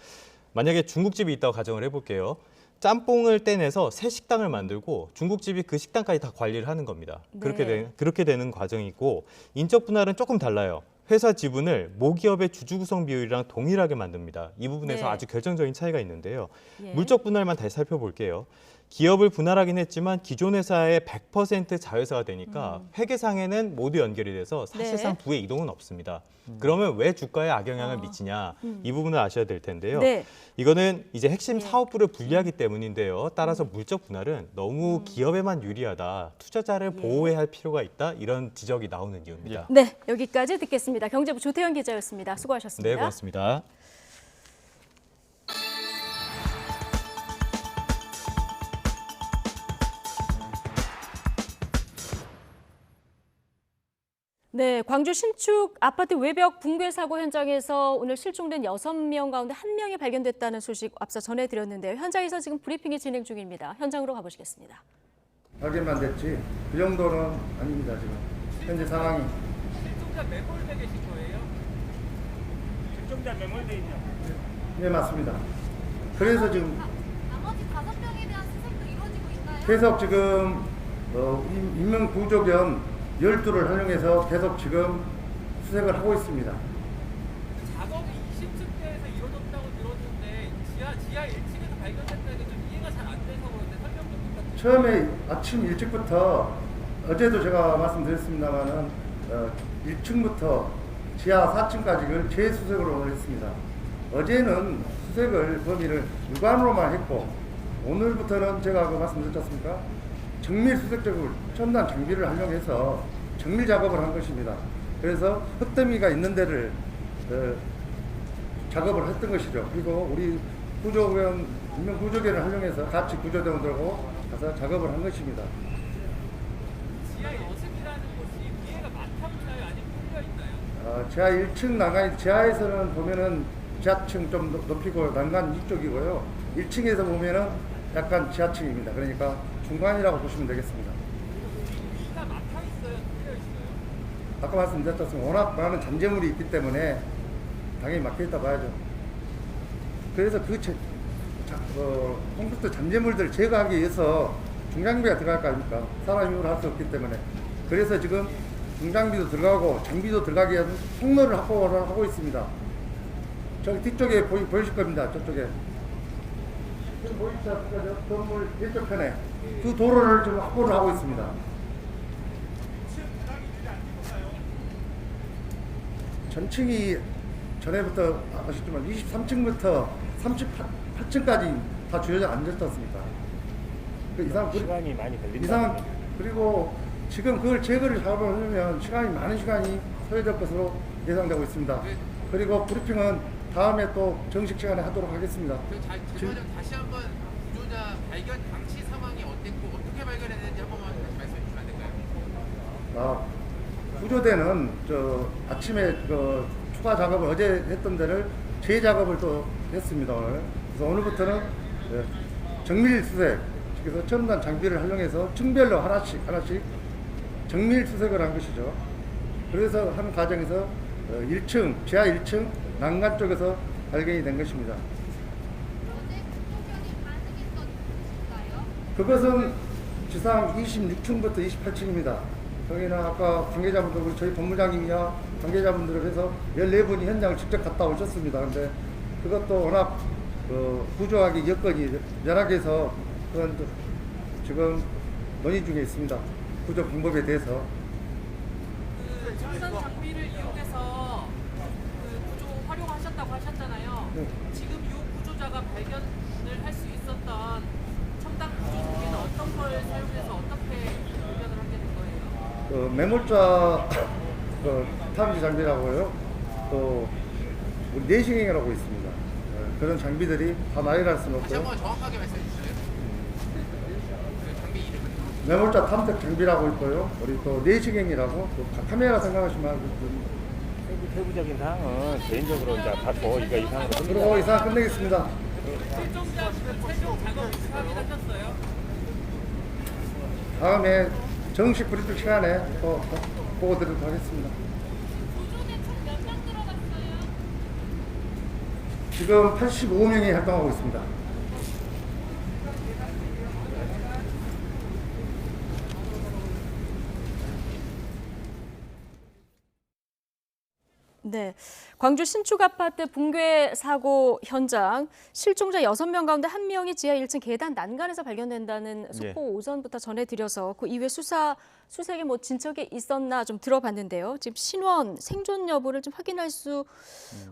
만약에 중국집이 있다고 가정을 해볼게요. 짬뽕을 떼내서 새 식당을 만들고 중국집이 그 식당까지 다 관리를 하는 겁니다. 그렇게 되는 과정이고, 인적 분할은 조금 달라요. 회사 지분을 모기업의 주주 구성 비율이랑 동일하게 만듭니다. 이 부분에서 아주 결정적인 차이가 있는데요. 물적 분할만 다시 살펴볼게요. 기업을 분할하긴 했지만 기존 회사의 100% 자회사가 되니까 회계상에는 모두 연결이 돼서 사실상 부의 이동은 없습니다. 그러면 왜 주가에 악영향을 미치냐, 이 부분을 아셔야 될 텐데요. 이거는 이제 핵심 사업부를 분리하기 때문인데요. 따라서 물적 분할은 너무 기업에만 유리하다, 투자자를 보호해야 할 필요가 있다, 이런 지적이 나오는 이유입니다. 네, 여기까지 듣겠습니다. 경제부 조태현 기자였습니다. 수고하셨습니다. 네, 고맙습니다. 네, 광주 신축 아파트 외벽 붕괴 사고 현장에서 오늘 실종된 6명 가운데 1명이 발견됐다는 소식 앞서 전해드렸는데요. 현장에서 지금 브리핑이 진행 중입니다. 현장으로 가보시겠습니다. 확인만 됐지 그 정도는 아닙니다. 지금 현재 상황이. 실종자 매몰돼 계신 거예요? 실종자 매몰돼 있냐? 네, 맞습니다. 그래서 지금 나머지 5명에 대한 수색도 이루어지고 있나요? 계속 지금 인명 구조 겸 12를 활용해서 계속 지금 수색을 하고 있습니다. 작업이 20층대에서 이루어졌다고 들었는데 지하 1층에서 발견됐다는 게 좀 이해가 잘 안 돼서 그런데 설명 좀 부탁드립니다. 처음에 아침 일찍부터 어제도 제가 말씀드렸습니다만은 1층부터 지하 4층까지를 재수색으로 했습니다. 어제는 수색을 범위를 육안으로만 했고 오늘부터는 제가 말씀드렸지 않습니까? 정밀 수색적으로 첨단 장비를 활용해서 정밀 작업을 한 것입니다. 그래서 흙더미가 있는 데를 작업을 했던 것이죠. 그리고 우리 구조견, 인명 구조견을 활용해서 같이 구조대원들하고 가서 작업을 한 것입니다. 지하 1층이라는 곳이 피해가 많다 보나요? 아니면 뚫려 있나요? 지하 1층 난간, 지하에서는 보면은 지하층 좀 높이고 난간 이쪽이고요. 1층에서 보면은 약간 지하층입니다. 그러니까 중간이라고 보시면 되겠습니다. 위가 막혀 있어요? 뚫려 있어요? 아까 말씀드렸듯이 워낙 많은 잔재물이 있기 때문에 당연히 막혀있다 봐야죠. 그래서 콘크리트 잔재물들을 제거하기 위해서 중장비가 들어갈 거 아닙니까? 사람 힘으로 할 수 없기 때문에. 그래서 지금 중장비도 들어가고 장비도 들어가기 위한 통로를 확보를 하고 있습니다. 저기 뒤쪽에 보이실 겁니다. 저쪽에. 지금 보이시죠? 건물 왼쪽 편에 그 도로를 지금 확보를 하고 있습니다. 전층이 전에부터 아시지만 23층부터 38층까지 다 주여져 앉았지 않습니까? 그 이상 시간이 많이 걸린다. 이상 그리고 지금 그걸 제거를 작업을 하려면 많은 시간이 소요될 것으로 예상되고 있습니다. 그리고 브리핑은 다음에 또 정식 시간에 하도록 하겠습니다. 제보자 다시 한번 구조자 발견 당시 상황이 어땠고 어떻게 발견했는지 한 번만 다시 말씀해 주시면 안 될까요? 구조대는 아침에 그 추가 작업을 어제 했던 데를 재작업을 또 했습니다. 오늘. 그래서 오늘부터는 정밀 수색, 그래서 첨단 장비를 활용해서 층별로 하나씩 정밀 수색을 한 것이죠. 그래서 한 과정에서 1층, 지하 1층 난간 쪽에서 발견이 된 것입니다. 그것은 지상 26층부터 28층입니다. 거기는 아까 관계자분들, 우리 저희 본부장님이야 관계자분들을 해서 14분이 현장을 직접 갔다 오셨습니다. 근데 그것도 워낙 구조하기 여건이 열악해서 그건 지금 논의 중에 있습니다. 구조 방법에 대해서. 그 첨단 장비를 이용해서 그 구조 활용하셨다고 하셨잖아요. 네. 지금 이 구조자가 발견을 할 수 있었던 첨단 구조 장비는 어떤 걸 사용해서 어떻게 발견을 하게 된 거예요? 매몰자 탐지 장비라고요. 또 내시경이라고 있습니다. 그런 장비들이 다 나열할 수는 다시 없고요. 한번 정확하게 말씀해 주세요. 그 장비 이름은? 매몰자 탐색 장비라고 있고요. 우리 또 내시경이라고 카메라 생각하시면 세부적인 사항은 개인적으로 이제 받고 이거 이상으로 그리고 이상 끝내겠습니다. 최종 작업 확인하셨어요? 다음에 정식 브리핑 시간에 또 보고 드리도록 하겠습니다. 지금 85명이 활동하고 있습니다. 네, 광주 신축 아파트 붕괴 사고 현장 실종자 6명 가운데 1명이 지하 1층 계단 난간에서 발견된다는 속보 오전부터 전해드려서 그 이후에 수색에 진척이 있었나 좀 들어봤는데요. 지금 신원 생존 여부를 좀 확인할 수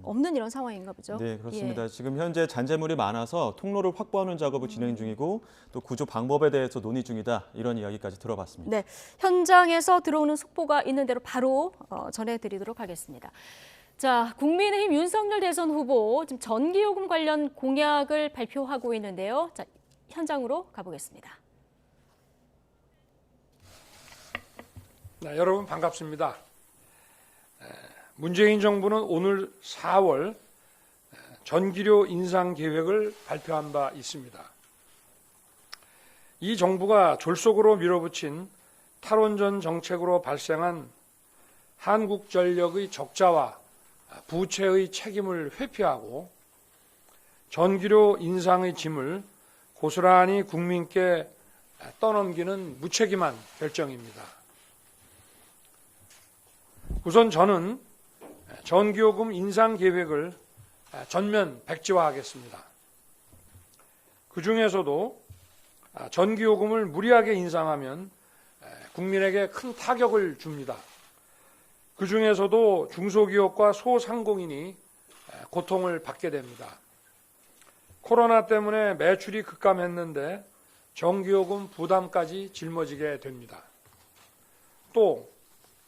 없는 이런 상황인가 보죠. 네, 그렇습니다. 지금 현재 잔재물이 많아서 통로를 확보하는 작업을 진행 중이고 또 구조 방법에 대해서 논의 중이다. 이런 이야기까지 들어봤습니다. 네, 현장에서 들어오는 속보가 있는 대로 바로 전해드리도록 하겠습니다. 자, 국민의힘 윤석열 대선 후보 지금 전기요금 관련 공약을 발표하고 있는데요. 자, 현장으로 가보겠습니다. 네, 여러분 반갑습니다. 문재인 정부는 오늘 4월 전기료 인상 계획을 발표한 바 있습니다. 이 정부가 졸속으로 밀어붙인 탈원전 정책으로 발생한 한국전력의 적자와 부채의 책임을 회피하고 전기료 인상의 짐을 고스란히 국민께 떠넘기는 무책임한 결정입니다. 우선 저는 전기요금 인상 계획을 전면 백지화하겠습니다. 그중에서도 전기요금을 무리하게 인상하면 국민에게 큰 타격을 줍니다. 그중에서도 중소기업과 소상공인이 고통을 받게 됩니다. 코로나 때문에 매출이 급감했는데 전기요금 부담까지 짊어지게 됩니다. 또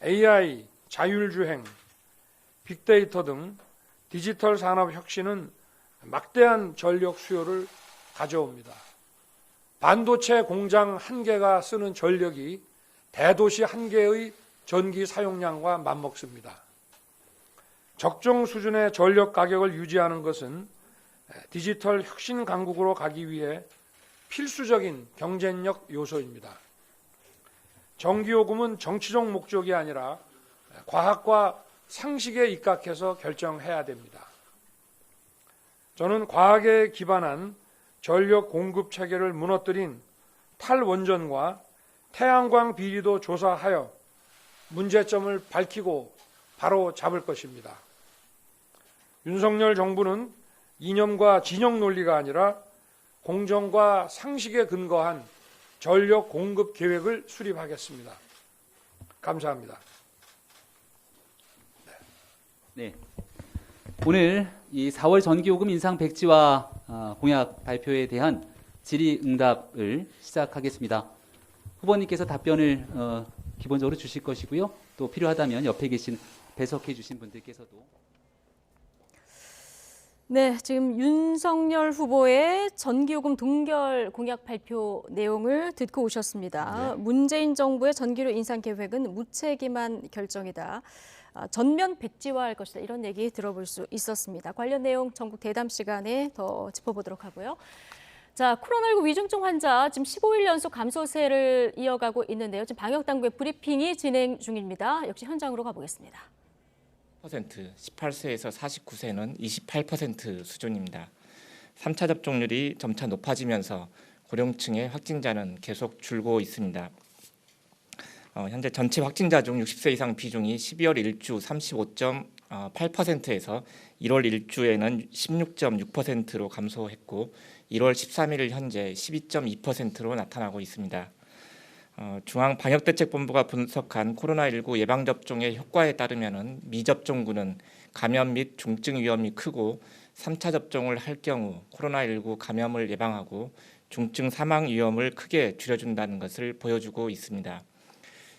AI, 자율주행, 빅데이터 등 디지털 산업 혁신은 막대한 전력 수요를 가져옵니다. 반도체 공장 1개가 쓰는 전력이 대도시 1개의 전기 사용량과 맞먹습니다. 적정 수준의 전력 가격을 유지하는 것은 디지털 혁신 강국으로 가기 위해 필수적인 경쟁력 요소입니다. 전기요금은 정치적 목적이 아니라 과학과 상식에 입각해서 결정해야 됩니다. 저는 과학에 기반한 전력 공급 체계를 무너뜨린 탈원전과 태양광 비리도 조사하여 문제점을 밝히고 바로 잡을 것입니다. 윤석열 정부는 이념과 진영 논리가 아니라 공정과 상식에 근거한 전력 공급 계획을 수립하겠습니다. 감사합니다. 네. 오늘 이 4월 전기요금 인상 백지화 공약 발표에 대한 질의응답을 시작하겠습니다. 후보님께서 답변을 기본적으로 주실 것이고요. 또 필요하다면 옆에 계신 배석해 주신 분들께서도. 네, 지금 윤석열 후보의 전기요금 동결 공약 발표 내용을 듣고 오셨습니다. 네. 문재인 정부의 전기료 인상 계획은 무책임한 결정이다. 전면 백지화할 것이다. 이런 얘기 들어볼 수 있었습니다. 관련 내용 전국 대담 시간에 더 짚어보도록 하고요. 자, 코로나19 위중증 환자 지금 15일 연속 감소세를 이어가고 있는데요. 지금 방역당국의 브리핑이 진행 중입니다. 역시 현장으로 가보겠습니다. 18세에서 49세는 28% 수준입니다. 3차 접종률이 점차 높아지면서 고령층의 확진자는 계속 줄고 있습니다. 현재 전체 확진자 중 60세 이상 비중이 12월 1주 35.8%에서 1월 1주에는 16.6%로 감소했고 1월 13일 현재 12.2%로 나타나고 있습니다. 중앙방역대책본부가 분석한 코로나19 예방접종의 효과에 따르면 미접종군은 감염 및 중증 위험이 크고 3차 접종을 할 경우 코로나19 감염을 예방하고 중증 사망 위험을 크게 줄여준다는 것을 보여주고 있습니다.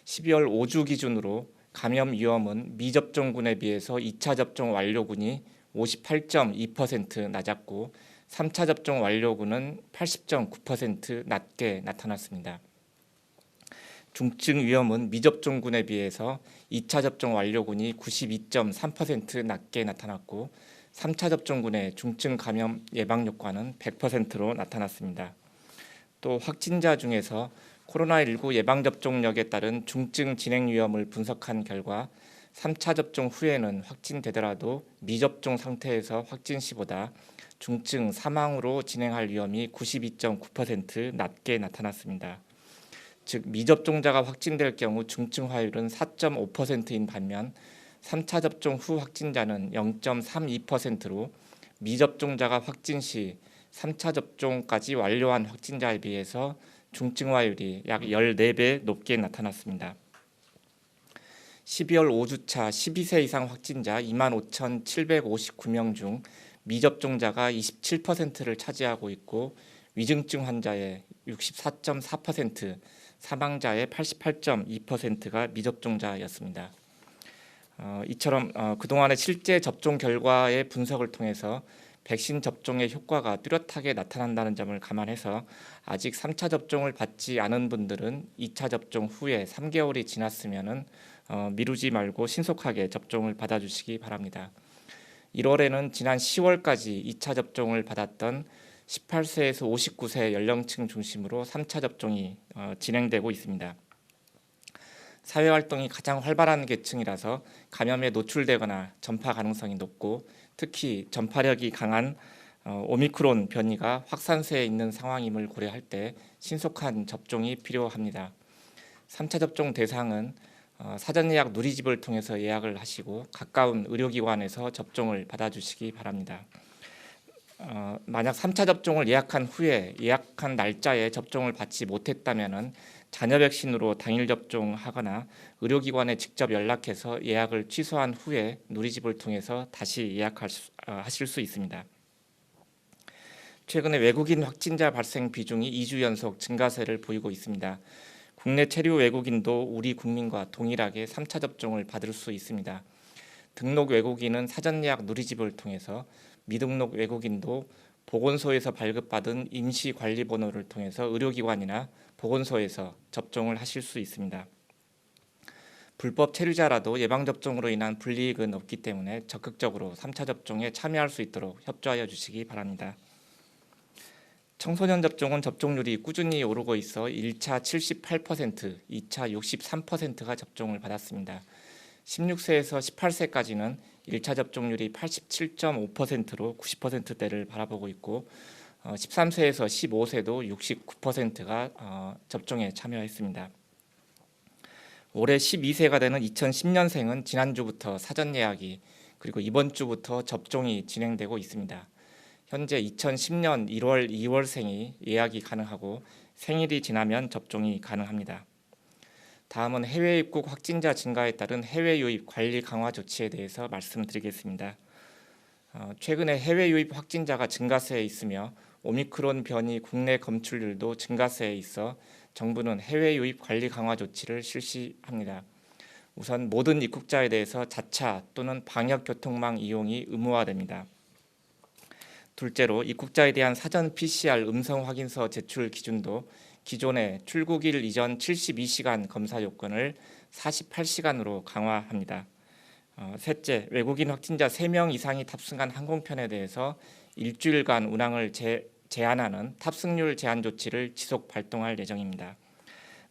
12월 5주 기준으로 감염 위험은 미접종군에 비해서 2차 접종 완료군이 58.2% 낮았고 3차 접종 완료군은 80.9% 낮게 나타났습니다. 중증 위험은 미접종군에 비해서 2차 접종 완료군이 92.3% 낮게 나타났고 3차 접종군의 중증 감염 예방 효과는 100%로 나타났습니다. 또 확진자 중에서 코로나19 예방접종력에 따른 중증 진행 위험을 분석한 결과 3차 접종 후에는 확진되더라도 미접종 상태에서 확진 시보다 중증 사망으로 진행할 위험이 92.9% 낮게 나타났습니다. 즉 미접종자가 확진될 경우 중증 화율은 4.5%인 반면 3차 접종 후 확진자는 0.32%로 미접종자가 확진 시 3차 접종까지 완료한 확진자에 비해서 중증화율이 약 14배 높게 나타났습니다. 12월 5주차 12세 이상 확진자 25,759명 중 미접종자가 27%를 차지하고 있고 위중증 환자의 64.4%, 사망자의 88.2%가 미접종자였습니다. 이처럼 그동안의 실제 접종 결과의 분석을 통해서 백신 접종의 효과가 뚜렷하게 나타난다는 점을 감안해서 아직 3차 접종을 받지 않은 분들은 2차 접종 후에 3개월이 지났으면 미루지 말고 신속하게 접종을 받아주시기 바랍니다. 1월에는 지난 10월까지 2차 접종을 받았던 18세에서 59세 연령층 중심으로 3차 접종이 진행되고 있습니다. 사회활동이 가장 활발한 계층이라서 감염에 노출되거나 전파 가능성이 높고 특히 전파력이 강한 오미크론 변이가 확산세에 있는 상황임을 고려할 때 신속한 접종이 필요합니다. 3차 접종 대상은 사전 예약 누리집을 통해서 예약을 하시고 가까운 의료기관에서 접종을 받아주시기 바랍니다. 만약 3차 접종을 예약한 후에 예약한 날짜에 접종을 받지 못했다면 자녀 백신으로 당일 접종하거나 의료기관에 직접 연락해서 예약을 취소한 후에 누리집을 통해서 다시 예약하실 수 있습니다. 최근에 외국인 확진자 발생 비중이 2주 연속 증가세를 보이고 있습니다. 국내 체류 외국인도 우리 국민과 동일하게 3차 접종을 받을 수 있습니다. 등록 외국인은 사전 예약 누리집을 통해서 미등록 외국인도 보건소에서 발급받은 임시관리번호를 통해서 의료기관이나 보건소에서 접종을 하실 수 있습니다. 불법 체류자라도 예방접종으로 인한 불이익은 없기 때문에 적극적으로 3차 접종에 참여할 수 있도록 협조하여 주시기 바랍니다. 청소년 접종은 접종률이 꾸준히 오르고 있어 1차 78%, 2차 63%가 접종을 받았습니다. 16세에서 18세까지는 1차 접종률이 87.5%로 90%대를 바라보고 있고 13세에서 15세도 69%가 접종에 참여했습니다. 올해 12세가 되는 2010년생은 지난주부터 사전 예약이 그리고 이번 주부터 접종이 진행되고 있습니다. 현재 2010년 1월, 2월생이 예약이 가능하고 생일이 지나면 접종이 가능합니다. 다음은 해외 입국 확진자 증가에 따른 해외 유입 관리 강화 조치에 대해서 말씀드리겠습니다. 최근에 해외 유입 확진자가 증가세에 있으며 오미크론 변이 국내 검출률도 증가세에 있어 정부는 해외 유입 관리 강화 조치를 실시합니다. 우선 모든 입국자에 대해서 자차 또는 방역 교통망 이용이 의무화됩니다. 둘째로 입국자에 대한 사전 PCR 음성 확인서 제출 기준도 기존의 출국일 이전 72시간 검사 요건을 48시간으로 강화합니다. 셋째, 외국인 확진자 3명 이상이 탑승한 항공편에 대해서 일주일간 운항을 제한하는 탑승률 제한 조치를 지속 발동할 예정입니다.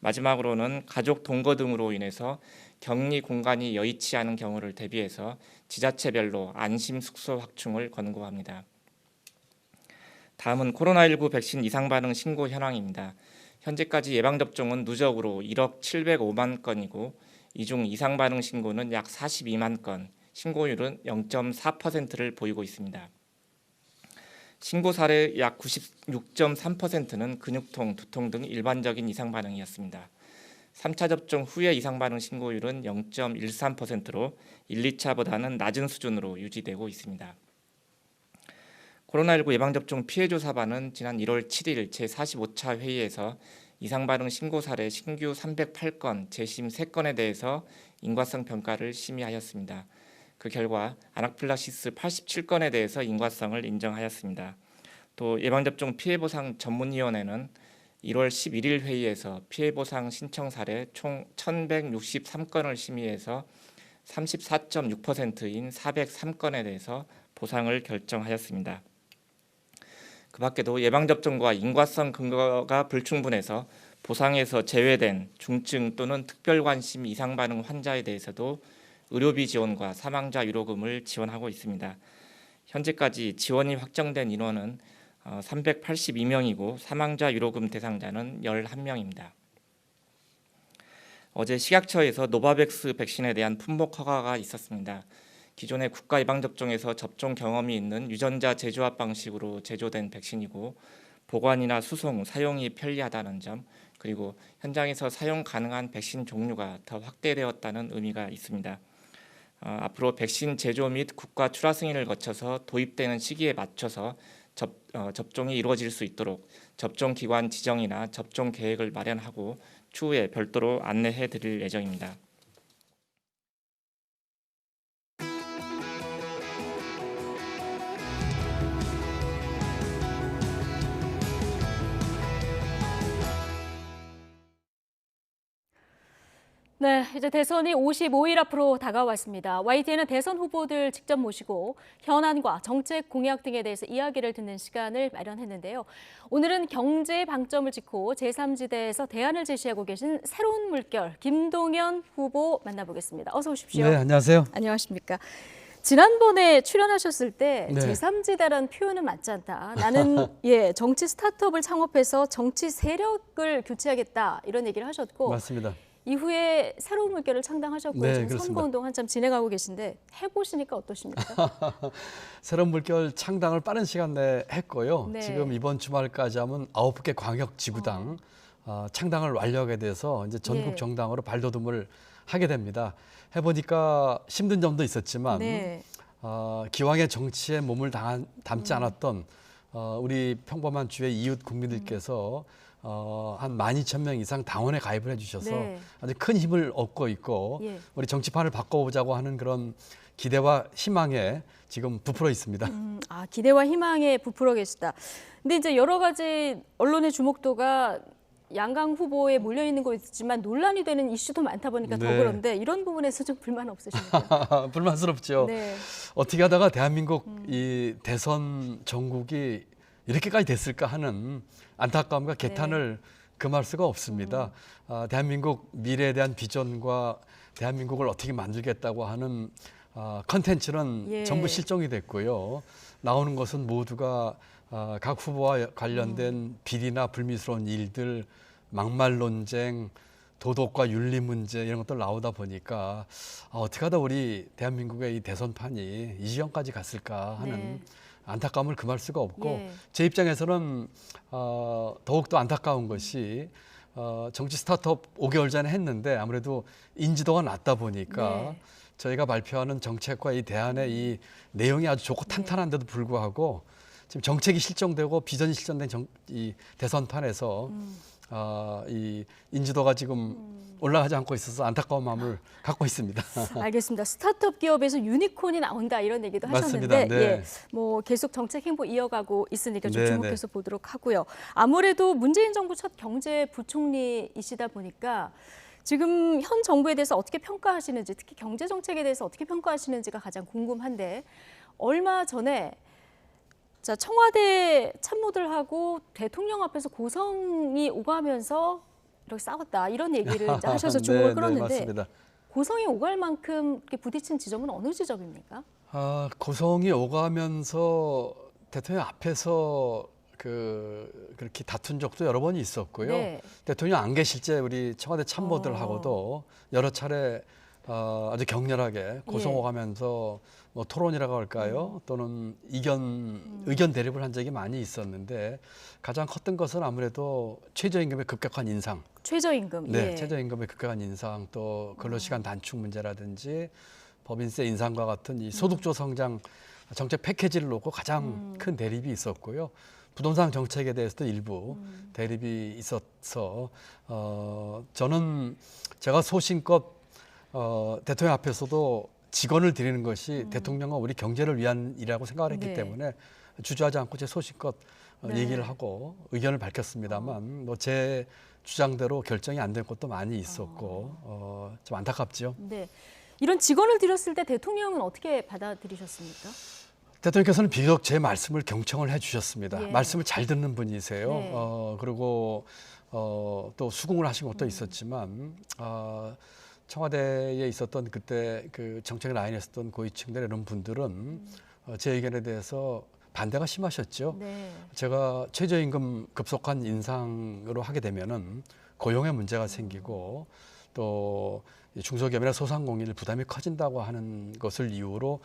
마지막으로는 가족 동거 등으로 인해서 격리 공간이 여의치 않은 경우를 대비해서 지자체별로 안심 숙소 확충을 권고합니다. 다음은 코로나19 백신 이상 반응 신고 현황입니다. 현재까지 예방접종은 누적으로 1억 705만 건이고 이 중 이상 반응 신고는 약 42만 건, 신고율은 0.4%를 보이고 있습니다. 신고 사례 약 96.3%는 근육통, 두통 등 일반적인 이상 반응이었습니다. 3차 접종 후의 이상 반응 신고율은 0.13%로 1, 2차보다는 낮은 수준으로 유지되고 있습니다. 코로나19 예방접종 피해조사반은 지난 1월 7일 제45차 회의에서 이상 반응 신고 사례 신규 308건, 재심 3건에 대해서 인과성 평가를 심의하였습니다. 그 결과 아나필락시스 87건에 대해서 인과성을 인정하였습니다. 또 예방접종 피해보상 전문위원회는 1월 11일 회의에서 피해보상 신청 사례 총 1163건을 심의해서 34.6%인 403건에 대해서 보상을 결정하였습니다. 그 밖에도 예방접종과 인과성 근거가 불충분해서 보상에서 제외된 중증 또는 특별관심 이상 반응 환자에 대해서도 의료비 지원과 사망자 위로금을 지원하고 있습니다. 현재까지 지원이 확정된 인원은 382명이고 사망자 위로금 대상자는 11명입니다. 어제 식약처에서 노바백스 백신에 대한 품목 허가가 있었습니다. 기존의 국가 예방접종에서 접종 경험이 있는 유전자 재조합 방식으로 제조된 백신이고 보관이나 수송, 사용이 편리하다는 점, 그리고 현장에서 사용 가능한 백신 종류가 더 확대되었다는 의미가 있습니다. 앞으로 백신 제조 및 국가 출하 승인을 거쳐서 도입되는 시기에 맞춰서 접종이 이루어질 수 있도록 접종기관 지정이나 접종 계획을 마련하고 추후에 별도로 안내해 드릴 예정입니다. 네, 이제 대선이 55일 앞으로 다가왔습니다. YTN은 대선 후보들 직접 모시고 현안과 정책 공약 등에 대해서 이야기를 듣는 시간을 마련했는데요. 오늘은 경제에 방점을 찍고 제3지대에서 대안을 제시하고 계신 새로운 물결 김동연 후보 만나보겠습니다. 어서 오십시오. 네, 안녕하세요. 안녕하십니까. 지난번에 출연하셨을 때 네. 제3지대라는 표현은 맞지 않다. 나는 정치 스타트업을 창업해서 정치 세력을 교체하겠다 이런 얘기를 하셨고 맞습니다. 이후에 새로운 물결을 창당하셨고 네, 지금 그렇습니다. 선거운동 한참 진행하고 계신데 해보시니까 어떠십니까? 새로운 물결 창당을 빠른 시간 내에 했고요. 네. 지금 이번 주말까지 하면 9개 광역지구당 창당을 완료하게 돼서 이제 전국 예. 정당으로 발돋움을 하게 됩니다. 해보니까 힘든 점도 있었지만 네. 기왕의 정치에 몸을 담지 않았던 우리 평범한 주의 이웃 국민들께서 한 12,000명 이상 당원에 가입을 해주셔서 네. 아주 큰 힘을 얻고 있고 예. 우리 정치판을 바꿔보자고 하는 그런 기대와 희망에 지금 부풀어 있습니다. 기대와 희망에 부풀어 계시다. 근데 이제 여러 가지 언론의 주목도가 양강 후보에 몰려 있는 거 있지만 논란이 되는 이슈도 많다 보니까 더 네. 그런데 이런 부분에서 좀 불만 없으십니까? 불만스럽죠. 네. 어떻게 하다가 대한민국 이 대선 전국이 이렇게까지 됐을까 하는 안타까움과 개탄을 금할 수가 없습니다. 대한민국 미래에 대한 비전과 대한민국을 어떻게 만들겠다고 하는 컨텐츠는 예. 전부 실종이 됐고요. 나오는 것은 모두가 각 후보와 관련된 비리나 불미스러운 일들, 막말 논쟁, 도덕과 윤리 문제 이런 것들 나오다 보니까 어떻게 하다 우리 대한민국의 이 대선판이 이 지경까지 갔을까 하는 안타까움을 금할 수가 없고 제 입장에서는 더욱더 안타까운 것이 정치 스타트업 5개월 전에 했는데 아무래도 인지도가 낮다 보니까 저희가 발표하는 정책과 이 대안의 이 내용이 아주 좋고 탄탄한데도 불구하고 지금 정책이 실종되고 비전이 실종된 이 대선판에서 이 인지도가 지금 올라가지 않고 있어서 안타까운 마음을 갖고 있습니다. 알겠습니다. 스타트업 기업에서 유니콘이 나온다 이런 얘기도 맞습니다. 하셨는데 네. 뭐 계속 정책 행보 이어가고 있으니까 좀 네, 주목해서 보도록 하고요. 아무래도 문재인 정부 첫 경제부총리이시다 보니까 지금 현 정부에 대해서 어떻게 평가하시는지, 특히 경제 정책에 대해서 어떻게 평가하시는지가 가장 궁금한데 얼마 전에 청와대 참모들하고 대통령 앞에서 고성이 오가면서 이렇게 싸웠다 이런 얘기를 이제 하셔서 주목을 끌었는데 맞습니다. 고성이 오갈 만큼 이렇게 부딪힌 지점은 어느 지점입니까? 고성이 오가면서 대통령 앞에서 그렇게 다툰 적도 여러 번 있었고요. 대통령 안 계실 때 우리 청와대 참모들하고도 여러 차례 아주 격렬하게 고성 오가면서 뭐 토론이라고 할까요? 또는 의견 대립을 한 적이 많이 있었는데 가장 컸던 것은 아무래도 최저임금의 급격한 인상. 최저임금. 네, 최저임금의 급격한 인상, 또 근로시간 단축 문제라든지 법인세 인상과 같은 이 소득주 성장 정책 패키지를 놓고 가장 큰 대립이 있었고요. 부동산 정책에 대해서도 일부 대립이 있어서 저는 제가 소신껏 대통령 앞에서도 직언을 드리는 것이 대통령과 우리 경제를 위한 일이라고 생각을 했기 때문에 주저하지 않고 제 소신껏 얘기를 하고 의견을 밝혔습니다만 뭐 제 주장대로 결정이 안 된 것도 많이 있었고 좀 안타깝죠. 네, 이런 직언을 드렸을 때 대통령은 어떻게 받아들이셨습니까? 대통령께서는 비교적 제 말씀을 경청을 해주셨습니다. 말씀을 잘 듣는 분이세요. 그리고 또 수긍을 하신 것도 있었지만 청와대에 있었던 그때 그 정책 라인에 있었던 고위층들 이런 분들은 제 의견에 대해서 반대가 심하셨죠. 제가 최저임금 급속한 인상으로 하게 되면은 고용에 문제가 생기고 또 중소기업이나 소상공인의 부담이 커진다고 하는 것을 이유로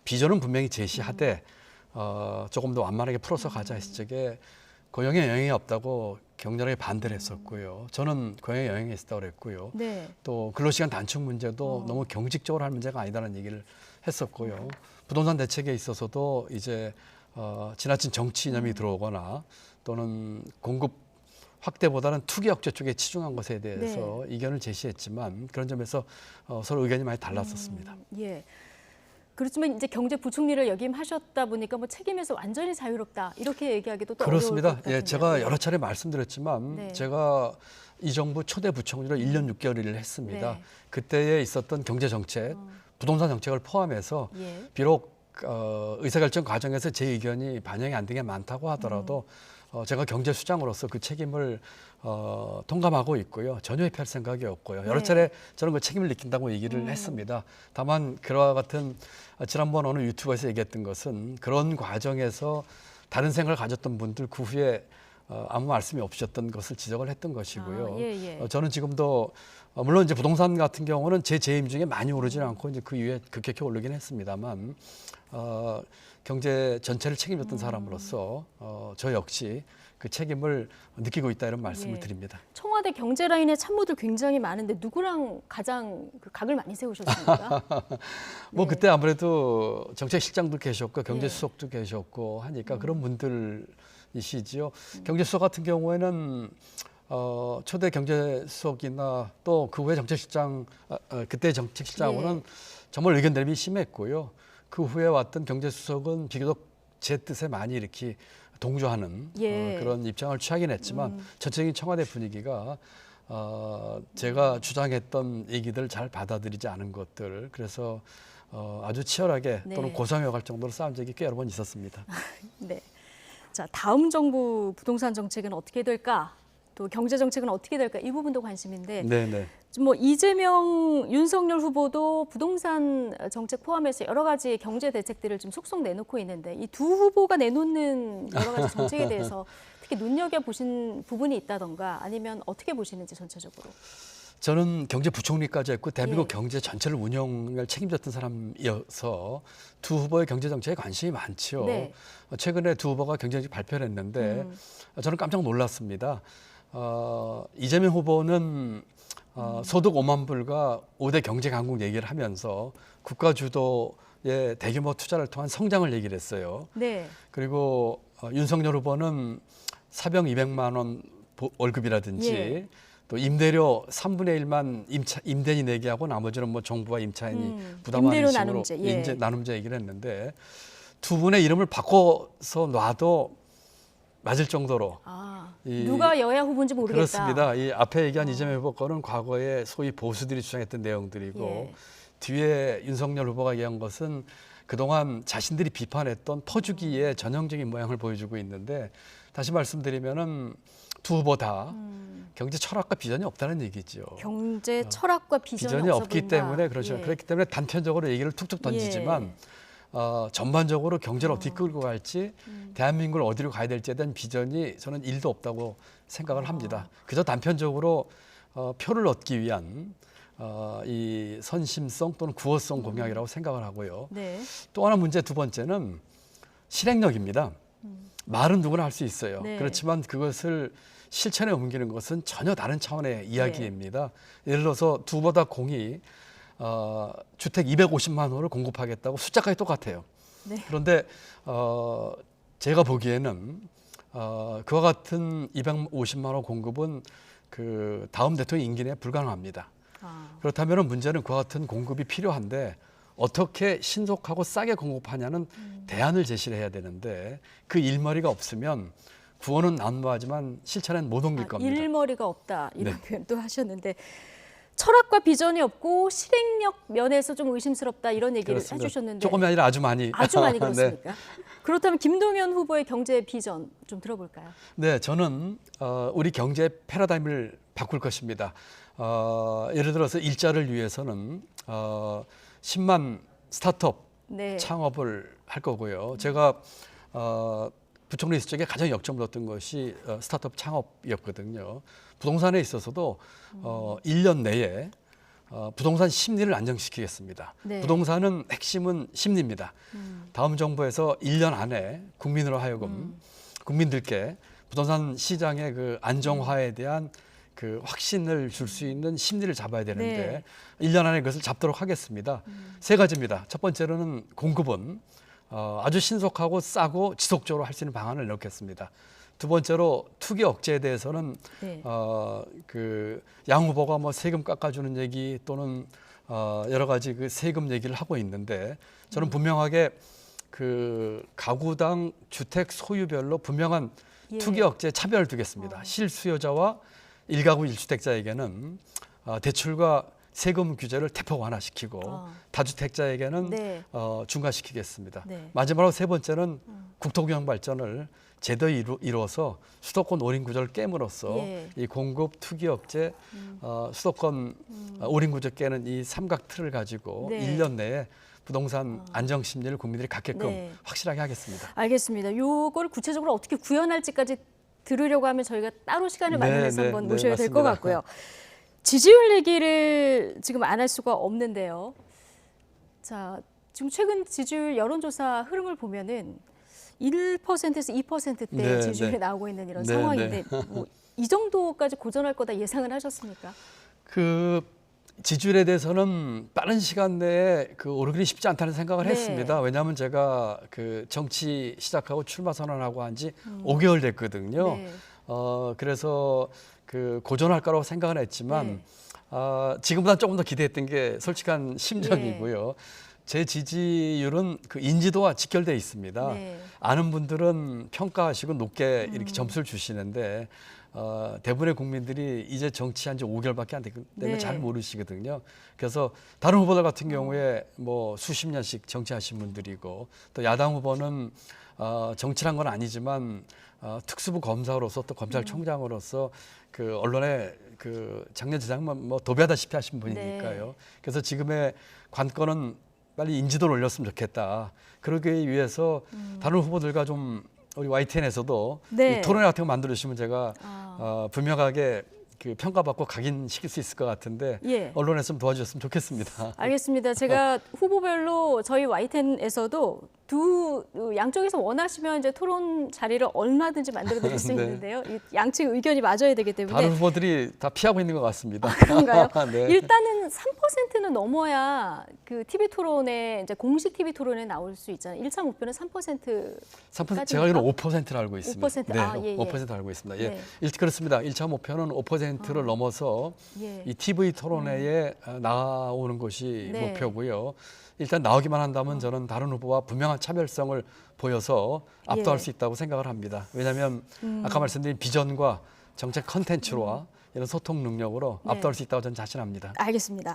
비전은 분명히 제시하되 조금 더 완만하게 풀어서 가자 했을 적에 고용에 영향이 없다고 격렬하게 반대를 했었고요. 저는 고용에 영향이 있었다고 그랬고요. 또 근로시간 단축 문제도 너무 경직적으로 할 문제가 아니다는 얘기를 했었고요. 부동산 대책에 있어서도 이제 지나친 정치 이념이 들어오거나 또는 공급 확대보다는 투기 억제 쪽에 치중한 것에 대해서 의견을 제시했지만 그런 점에서 서로 의견이 많이 달랐었습니다. 그렇지만 이제 경제부총리를 역임하셨다 보니까 뭐 책임에서 완전히 자유롭다 이렇게 얘기하기도 또 그렇습니다. 어려울 것 같은데요. 제가 여러 차례 말씀드렸지만 제가 이 정부 초대 부총리로 1년 6개월 일을 했습니다. 그때에 있었던 경제 정책, 부동산 정책을 포함해서 비록 의사결정 과정에서 제 의견이 반영이 안 된 게 많다고 하더라도 제가 경제수장으로서 그 책임을 통감하고 있고요. 전혀 회피할 생각이 없고요. 여러 차례 저는 그 책임을 느낀다고 얘기를 했습니다. 다만 그와 같은 지난번 어느 유튜브에서 얘기했던 것은 그런 과정에서 다른 생각을 가졌던 분들 그 후에 아무 말씀이 없으셨던 것을 지적을 했던 것이고요. 저는 지금도 물론 이제 부동산 같은 경우는 제 재임 중에 많이 오르지는 않고 이제 그 이후에 급격히 오르긴 했습니다만 경제 전체를 책임졌던 사람으로서 저 역시 그 책임을 느끼고 있다 이런 말씀을 드립니다. 청와대 경제 라인의 참모들 굉장히 많은데 누구랑 가장 그 각을 많이 세우셨습니까? 뭐 그때 아무래도 정책실장도 계셨고 경제수석도 계셨고 하니까 그런 분들이시지요. 경제수석 같은 경우에는 초대 경제수석이나 또 그 후에 정책실장 그때 정책실장하고는 정말 의견 대립이 심했고요. 그 후에 왔던 경제수석은 비교적 제 뜻에 많이 이렇게 동조하는 그런 입장을 취하긴 했지만 전체적인 청와대 분위기가 제가 주장했던 얘기들 잘 받아들이지 않은 것들 그래서 아주 치열하게 또는 고성에 갈 정도로 싸운 적이 꽤 여러 번 있었습니다. 자, 다음 정부 부동산 정책은 어떻게 될까? 또 경제 정책은 어떻게 될까 이 부분도 관심인데 네네. 뭐 이재명, 윤석열 후보도 부동산 정책 포함해서 여러 가지 경제 대책들을 좀 속속 내놓고 있는데 이 두 후보가 내놓는 여러 가지 정책에 대해서 특히 눈여겨보신 부분이 있다던가 아니면 어떻게 보시는지 전체적으로. 저는 경제부총리까지 했고 대한민국 예. 경제 전체를 운영을 책임졌던 사람이어서 두 후보의 경제 정책에 관심이 많죠. 네. 최근에 두 후보가 경제정책 발표를 했는데 저는 깜짝 놀랐습니다. 이재명 후보는 소득 5만 불과 5대 경제 강국 얘기를 하면서 국가 주도의 대규모 투자를 통한 성장을 얘기를 했어요. 네. 그리고 윤석열 후보는 사병 200만 원 월급이라든지 예. 또 임대료 3분의 1만 임대인이 내게 하고 나머지는 뭐 정부와 임차인이 부담하는 임대료 식으로 나눔제, 예. 나눔제 얘기를 했는데 두 분의 이름을 바꿔서 놔도 맞을 정도로 누가 여야 후보인지 모르겠다. 그렇습니다. 이 앞에 얘기한 이재명 후보 거는 과거에 소위 보수들이 주장했던 내용들이고 예. 뒤에 윤석열 후보가 얘기한 것은 그동안 자신들이 비판했던 퍼주기의 전형적인 모양을 보여주고 있는데 다시 말씀드리면은 두 후보 다 경제 철학과 비전이 없다는 얘기죠. 경제 철학과 비전이 없어 없기 보인다. 때문에 그렇죠. 예. 그렇기 때문에 단편적으로 얘기를 툭툭 던지지만 전반적으로 경제를 어떻게 끌고 갈지 대한민국을 어디로 가야 될지에 대한 비전이 저는 1도 없다고 생각을 합니다. 그저 단편적으로 표를 얻기 위한 이 선심성 또는 구호성 공약이라고 생각을 하고요. 네. 또 하나 문제 두 번째는 실행력입니다. 말은 누구나 할 수 있어요. 네. 그렇지만 그것을 실천에 옮기는 것은 전혀 다른 차원의 이야기입니다. 예를 들어서 두 번 다 공이 주택 250만 호를 공급하겠다고 숫자까지 똑같아요. 네. 그런데 제가 보기에는 그와 같은 250만 호 공급은 그 다음 대통령 임기 내에 불가능합니다. 그렇다면 문제는 그와 같은 공급이 필요한데 어떻게 신속하고 싸게 공급하냐는 대안을 제시를 해야 되는데 그 일머리가 없으면 구호는 난무하지만 실천엔 못 옮길 겁니다. 일머리가 없다 이런 네. 표현도 하셨는데 철학과 비전이 없고 실행력 면에서 좀 의심스럽다 이런 얘기를 그렇습니다. 해주셨는데 조금이 아니라 아주 많이. 아주 많이 네. 그렇습니까? 그렇다면 김동연 후보의 경제 비전 좀 들어볼까요? 네, 저는 우리 경제 패러다임을 바꿀 것입니다. 예를 들어서 일자를 위해서는 10만 스타트업 네. 창업을 할 거고요. 제가 부총리 시절에 가장 역점을 뒀던 것이 스타트업 창업이었거든요. 부동산에 있어서도 1년 내에 부동산 심리를 안정시키겠습니다. 네. 부동산은 핵심은 심리입니다. 다음 정부에서 1년 안에 국민으로 하여금 국민들께 부동산 시장의 그 안정화에 대한 그 확신을 줄 수 있는 심리를 잡아야 되는데 네. 1년 안에 그것을 잡도록 하겠습니다. 세 가지입니다. 첫 번째로는 공급은 아주 신속하고 싸고 지속적으로 할 수 있는 방안을 넣겠습니다. 두 번째로 투기 억제에 대해서는 네. 그 양 후보가 뭐 세금 깎아주는 얘기 또는 여러 가지 그 세금 얘기를 하고 있는데 저는 분명하게 그 가구당 주택 소유별로 분명한 예. 투기 억제 차별을 두겠습니다. 실수요자와 1가구 1주택자에게는 대출과 세금 규제를 대폭 완화시키고 다주택자에게는 네. 중과시키겠습니다. 네. 마지막으로 세 번째는 국토균형 발전을 제대로 이루어서 수도권 올인 구조를 깨므로써 예. 이 공급 투기 억제 수도권 올인 구조 깨는 이 삼각 틀을 가지고 네. 1년 내에 부동산 안정 심리를 국민들이 갖게끔 네. 확실하게 하겠습니다. 알겠습니다. 요걸 구체적으로 어떻게 구현할지까지 들으려고 하면 저희가 따로 시간을 마련해서 네, 한번 네, 모셔야 될 것 맞습니다. 같고요. 지지율 얘기를 지금 안 할 수가 없는데요. 자, 지금 최근 지지율 여론조사 흐름을 보면은 1%에서 2%대 네, 지지율이 네. 나오고 있는 이런 네, 상황인데 네. 뭐 이 정도까지 고전할 거다 예상을 하셨습니까? 그 지지율에 대해서는 빠른 시간 내에 그 오르기는 쉽지 않다는 생각을 네. 했습니다. 왜냐하면 제가 그 정치 시작하고 출마 선언하고 한 지 5개월 됐거든요. 네. 그래서 그 고전할 거라고 생각은 했지만 지금보다 조금 더 기대했던 게 솔직한 심정이고요. 제 지지율은 그 인지도와 직결돼 있습니다. 네. 아는 분들은 평가하시고 높게 이렇게 점수를 주시는데 대부분의 국민들이 이제 정치한 지 5개월밖에 안 되기 때문에 네. 잘 모르시거든요. 그래서 다른 후보들 같은 경우에 뭐 수십 년씩 정치하신 분들이고 또 야당 후보는 정치란 건 아니지만 특수부 검사로서 또 검찰총장으로서 그 언론에 그 작년 재작년 뭐 도배하다시피 하신 분이니까요. 네. 그래서 지금의 관건은 빨리 인지도를 올렸으면 좋겠다. 그러기 위해서 다른 후보들과 좀 우리 YTN에서도 네. 이 토론회 같은 거 만들어주시면 제가 분명하게 그 평가받고 각인시킬 수 있을 것 같은데 예. 언론에서 좀 도와주셨으면 좋겠습니다. 알겠습니다. 제가 후보별로 저희 YTN에서도 양쪽에서 원하시면 이제 토론 자리를 얼마든지 만들어 드릴 수 네. 있는데요. 이 양측 의견이 맞아야 되기 때문에. 다른 후보들이 다 피하고 있는 것 같습니다. 그런가요? 네. 일단은 3%는 넘어야 그 TV 토론에 이제 공식 TV 토론에 나올 수 있잖아요. 1차 목표는 3%. 3% 제가 알기로 5%를 알고 있습니다. 5%? 네, 아, 예, 5% 알고 있습니다. 예. 네. 그렇습니다. 1차 목표는 5%를 넘어서 예. 이 TV 토론회에 나오는 것이 네. 목표고요. 일단 나오기만 한다면 저는 다른 후보와 분명한 차별성을 보여서 압도할 예. 수 있다고 생각을 합니다. 왜냐하면 아까 말씀드린 비전과 정책 컨텐츠와 이런 소통 능력으로 네. 압도할 수 있다고 저는 자신합니다. 알겠습니다.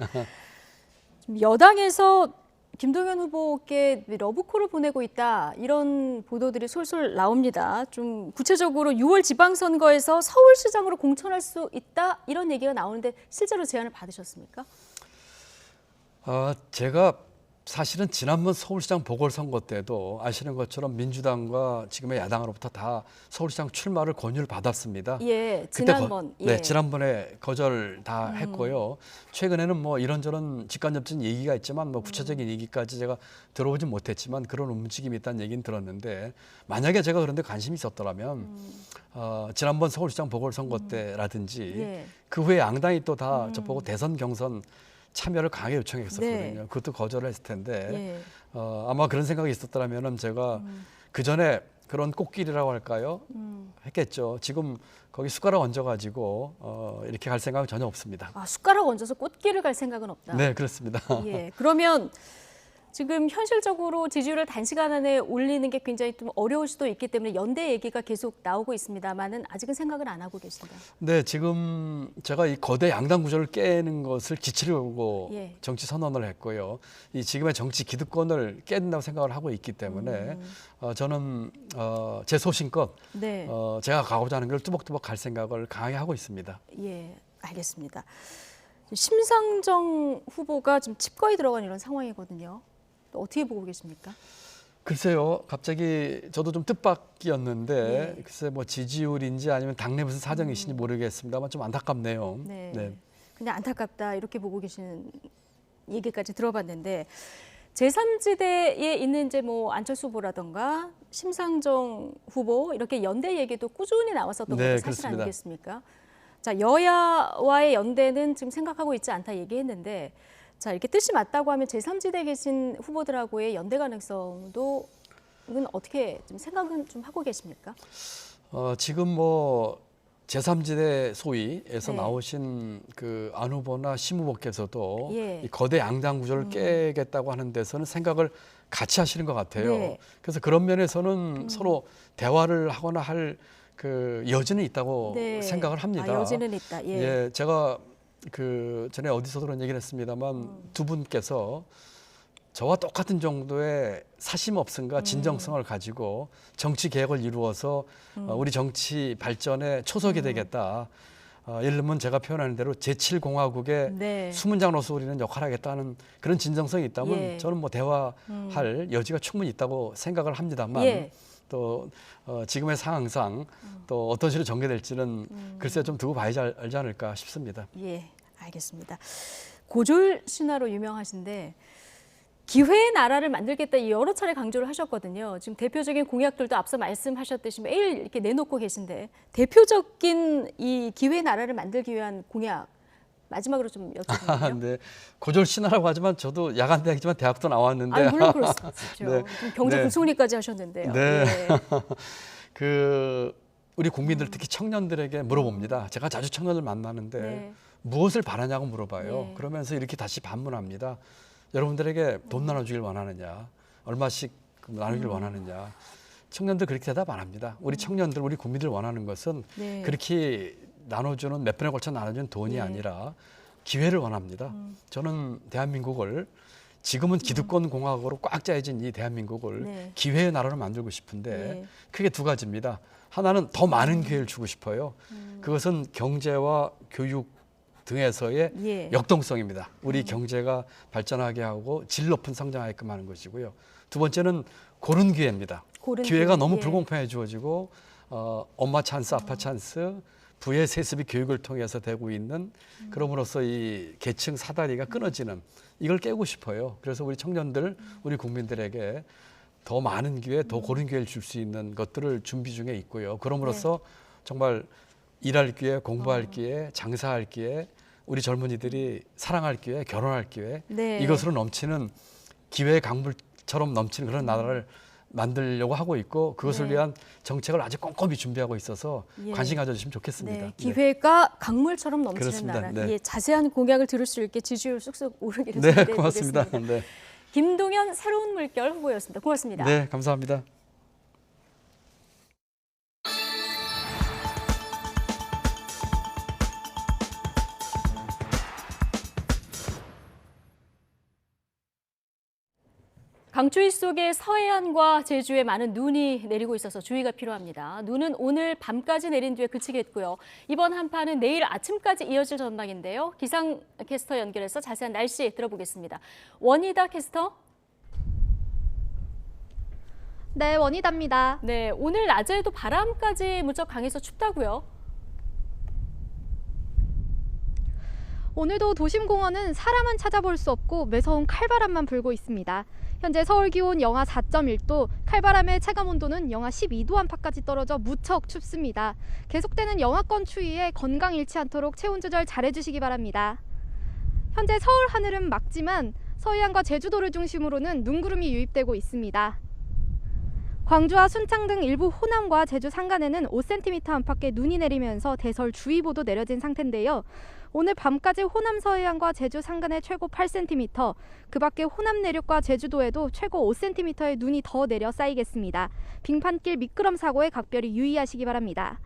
좀 여당에서 김동연 후보께 러브콜을 보내고 있다 이런 보도들이 솔솔 나옵니다. 좀 구체적으로 6월 지방선거에서 서울시장으로 공천할 수 있다 이런 얘기가 나오는데 실제로 제안을 받으셨습니까? 제가 사실은 지난번 서울시장 보궐선거 때도 아시는 것처럼 민주당과 지금의 야당으로부터 다 서울시장 출마를 권유를 받았습니다. 예, 그때 지난번. 네, 예. 지난번에 거절 다 했고요. 최근에는 뭐 이런저런 직간접적인 얘기가 있지만 뭐 구체적인 얘기까지 제가 들어보진 못했지만 그런 움직임이 있다는 얘기는 들었는데 만약에 제가 그런데 관심이 있었더라면 지난번 서울시장 보궐선거 때라든지 예. 그 후에 양당이 또 다 저보고 대선 경선 참여를 강하게 요청했었거든요. 네. 그것도 거절을 했을 텐데 예. 아마 그런 생각이 있었더라면 제가 그 전에 그런 꽃길이라고 할까요? 했겠죠. 지금 거기 숟가락 얹어가지고 이렇게 갈 생각은 전혀 없습니다. 아, 숟가락 얹어서 꽃길을 갈 생각은 없다. 네, 그렇습니다. 예. 그러면 지금 현실적으로 지지율을 단시간 안에 올리는 게 굉장히 좀 어려울 수도 있기 때문에 연대 얘기가 계속 나오고 있습니다만은 아직은 생각을 안 하고 계신다. 네, 지금 제가 이 거대 양당 구조를 깨는 것을 기치를 걸고 예. 정치 선언을 했고요. 이 지금의 정치 기득권을 깨는다고 생각을 하고 있기 때문에 저는 제 소신껏 네. 제가 가고자 하는 걸 뚜벅뚜벅 갈 생각을 강하게 하고 있습니다. 예, 알겠습니다. 심상정 후보가 지금 칩거에 들어간 이런 상황이거든요. 어떻게 보고 계십니까? 글쎄요, 갑자기 저도 좀 뜻밖이었는데 네. 글쎄 뭐 지지율인지 아니면 당내 무슨 사정이신지 모르겠습니다만 좀 안타깝네요. 네. 네. 그냥 안타깝다 이렇게 보고 계시는 얘기까지 들어봤는데 제3지대에 있는 이제 뭐 안철수 후보라던가 심상정 후보 이렇게 연대 얘기도 꾸준히 나왔었던 네, 것도 사실 그렇습니다. 아니겠습니까? 자, 여야와의 연대는 지금 생각하고 있지 않다 얘기했는데 자, 이렇게 뜻이 맞다고 하면 제3지대에 계신 후보들하고의 연대 가능성도 이건 어떻게 좀 생각은 좀 하고 계십니까? 지금 뭐 제3지대 소위에서 네. 나오신 그 안 후보나 심 후보께서도 예. 이 거대 양당 구조를 깨겠다고 하는 데서는 생각을 같이 하시는 것 같아요. 네. 그래서 그런 면에서는 서로 대화를 하거나 할 그 여지는 있다고 네. 생각을 합니다. 아, 여지는 있다. 예. 예, 제가 그 전에 어디서도 그런 얘기를 했습니다만 두 분께서 저와 똑같은 정도의 사심 없음과 진정성을 가지고 정치 개혁을 이루어서 우리 정치 발전에 초석이 되겠다. 예를 들면 제가 표현하는 대로 제7공화국의 네. 수문장로서 우리는 역할을 하겠다는 그런 진정성이 있다면 예. 저는 뭐 대화할 여지가 충분히 있다고 생각을 합니다만 예. 또 지금의 상황상 또 어떤 식으로 전개될지는 글쎄 좀 두고 봐야지 알지 않을까 싶습니다. 예, 알겠습니다. 고졸 신화로 유명하신데 기회의 나라를 만들겠다 여러 차례 강조를 하셨거든요. 지금 대표적인 공약들도 앞서 말씀하셨듯이 매일 이렇게 내놓고 계신데 대표적인 이 기회의 나라를 만들기 위한 공약 마지막으로 좀 여쭤볼게요. 네, 고졸 신화라고 하지만 저도 야간 대학이지만 대학도 나왔는데. 아, 물론 그렇죠. 네. 경제 네. 부총리까지 하셨는데요. 네. 네. 그 우리 국민들 특히 청년들에게 물어봅니다. 제가 자주 청년들 만나는데 네. 무엇을 바라냐고 물어봐요. 네. 그러면서 이렇게 다시 반문합니다. 여러분들에게 돈 나눠주길 원하느냐, 얼마씩 나누길 원하느냐. 청년들 그렇게 대답 안 합니다. 우리 청년들, 우리 국민들 원하는 것은 네. 그렇게 나눠주는 몇 번에 걸쳐 나눠주는 돈이 네. 아니라 기회를 원합니다. 저는 대한민국을 지금은 기득권 공화국으로 꽉 짜여진 이 대한민국을 네. 기회의 나라로 만들고 싶은데 네. 크게 두 가지입니다. 하나는 더 많은 기회를 주고 싶어요. 그것은 경제와 교육 등에서의 예. 역동성입니다. 우리 경제가 발전하게 하고 질 높은 성장하게끔 하는 것이고요. 두 번째는 고른 기회입니다. 고른 기회가 기회, 너무 예. 불공평해 주어지고 엄마 찬스, 아빠 찬스, 부의 세습이 교육을 통해서 되고 있는 그럼으로써 이 계층 사다리가 끊어지는 이걸 깨고 싶어요. 그래서 우리 청년들, 우리 국민들에게 더 많은 기회, 더 고른 기회를 줄 수 있는 것들을 준비 중에 있고요. 그럼으로써 정말 일할 기회, 공부할 기회, 장사할 기회, 우리 젊은이들이 사랑할 기회, 결혼할 기회, 네. 이것으로 넘치는 기회의 강물처럼 넘치는 그런 나라를 만들려고 하고 있고 그것을 네. 위한 정책을 아주 꼼꼼히 준비하고 있어서 예. 관심 가져주시면 좋겠습니다. 네, 기회가 강물처럼 넘치는 그렇습니다. 나라. 네. 예, 자세한 공약을 들을 수 있게 지지율 쑥쑥 오르기를 네, 기대해 고맙습니다. 보겠습니다. 네. 김동연 새로운 물결 후보였습니다. 고맙습니다. 네, 감사합니다. 강추위 속에 서해안과 제주에 많은 눈이 내리고 있어서 주의가 필요합니다. 눈은 오늘 밤까지 내린 뒤에 그치겠고요. 이번 한파는 내일 아침까지 이어질 전망인데요. 기상 캐스터 연결해서 자세한 날씨 들어보겠습니다. 원희다 캐스터. 네, 원희다입니다. 네, 오늘 낮에도 바람까지 무척 강해서 춥다고요? 오늘도 도심공원은 사람은 찾아볼 수 없고 매서운 칼바람만 불고 있습니다. 현재 서울 기온 영하 4.1도, 칼바람의 체감온도는 영하 12도 안팎까지 떨어져 무척 춥습니다. 계속되는 영하권 추위에 건강 잃지 않도록 체온 조절 잘해주시기 바랍니다. 현재 서울 하늘은 맑지만 서해안과 제주도를 중심으로는 눈구름이 유입되고 있습니다. 광주와 순창 등 일부 호남과 제주 산간에는 5cm 안팎의 눈이 내리면서 대설주의보도 내려진 상태인데요. 오늘 밤까지 호남 서해안과 제주 산간에 최고 8cm, 그 밖에 호남 내륙과 제주도에도 최고 5cm의 눈이 더 내려 쌓이겠습니다. 빙판길 미끄럼 사고에 각별히 유의하시기 바랍니다.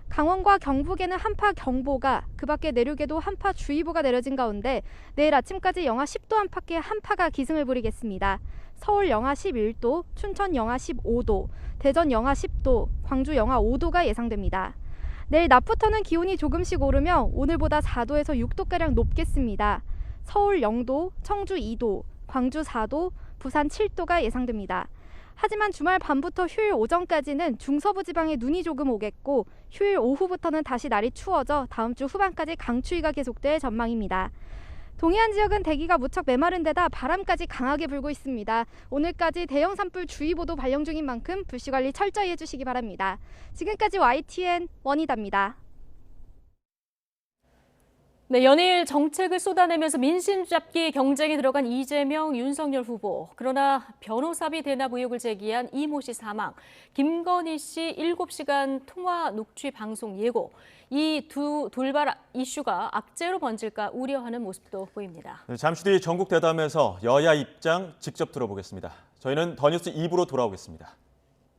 강원과 경북에는 한파경보가, 그 밖에 내륙에도 한파주의보가 내려진 가운데 내일 아침까지 영하 10도 안팎의 한파가 기승을 부리겠습니다. 서울 영하 11도, 춘천 영하 15도, 대전 영하 10도, 광주 영하 5도가 예상됩니다. 내일 낮부터는 기온이 조금씩 오르며 오늘보다 4도에서 6도가량 높겠습니다. 서울 0도, 청주 2도, 광주 4도, 부산 7도가 예상됩니다. 하지만 주말 밤부터 휴일 오전까지는 중서부 지방에 눈이 조금 오겠고 휴일 오후부터는 다시 날이 추워져 다음 주 후반까지 강추위가 계속될 전망입니다. 동해안 지역은 대기가 무척 메마른 데다 바람까지 강하게 불고 있습니다. 오늘까지 대형 산불 주의보도 발령 중인 만큼 불씨 관리 철저히 해주시기 바랍니다. 지금까지 YTN 원희다입니다. 네, 연일 정책을 쏟아내면서 민심 잡기 경쟁에 들어간 이재명, 윤석열 후보. 그러나 변호사비 대납 의혹을 제기한 이모 씨 사망, 김건희 씨 7시간 통화 녹취 방송 예고. 이 두 돌발 이슈가 악재로 번질까 우려하는 모습도 보입니다. 네, 잠시 뒤 전국 대담에서 여야 입장 직접 들어보겠습니다. 저희는 더 뉴스 2부로 돌아오겠습니다.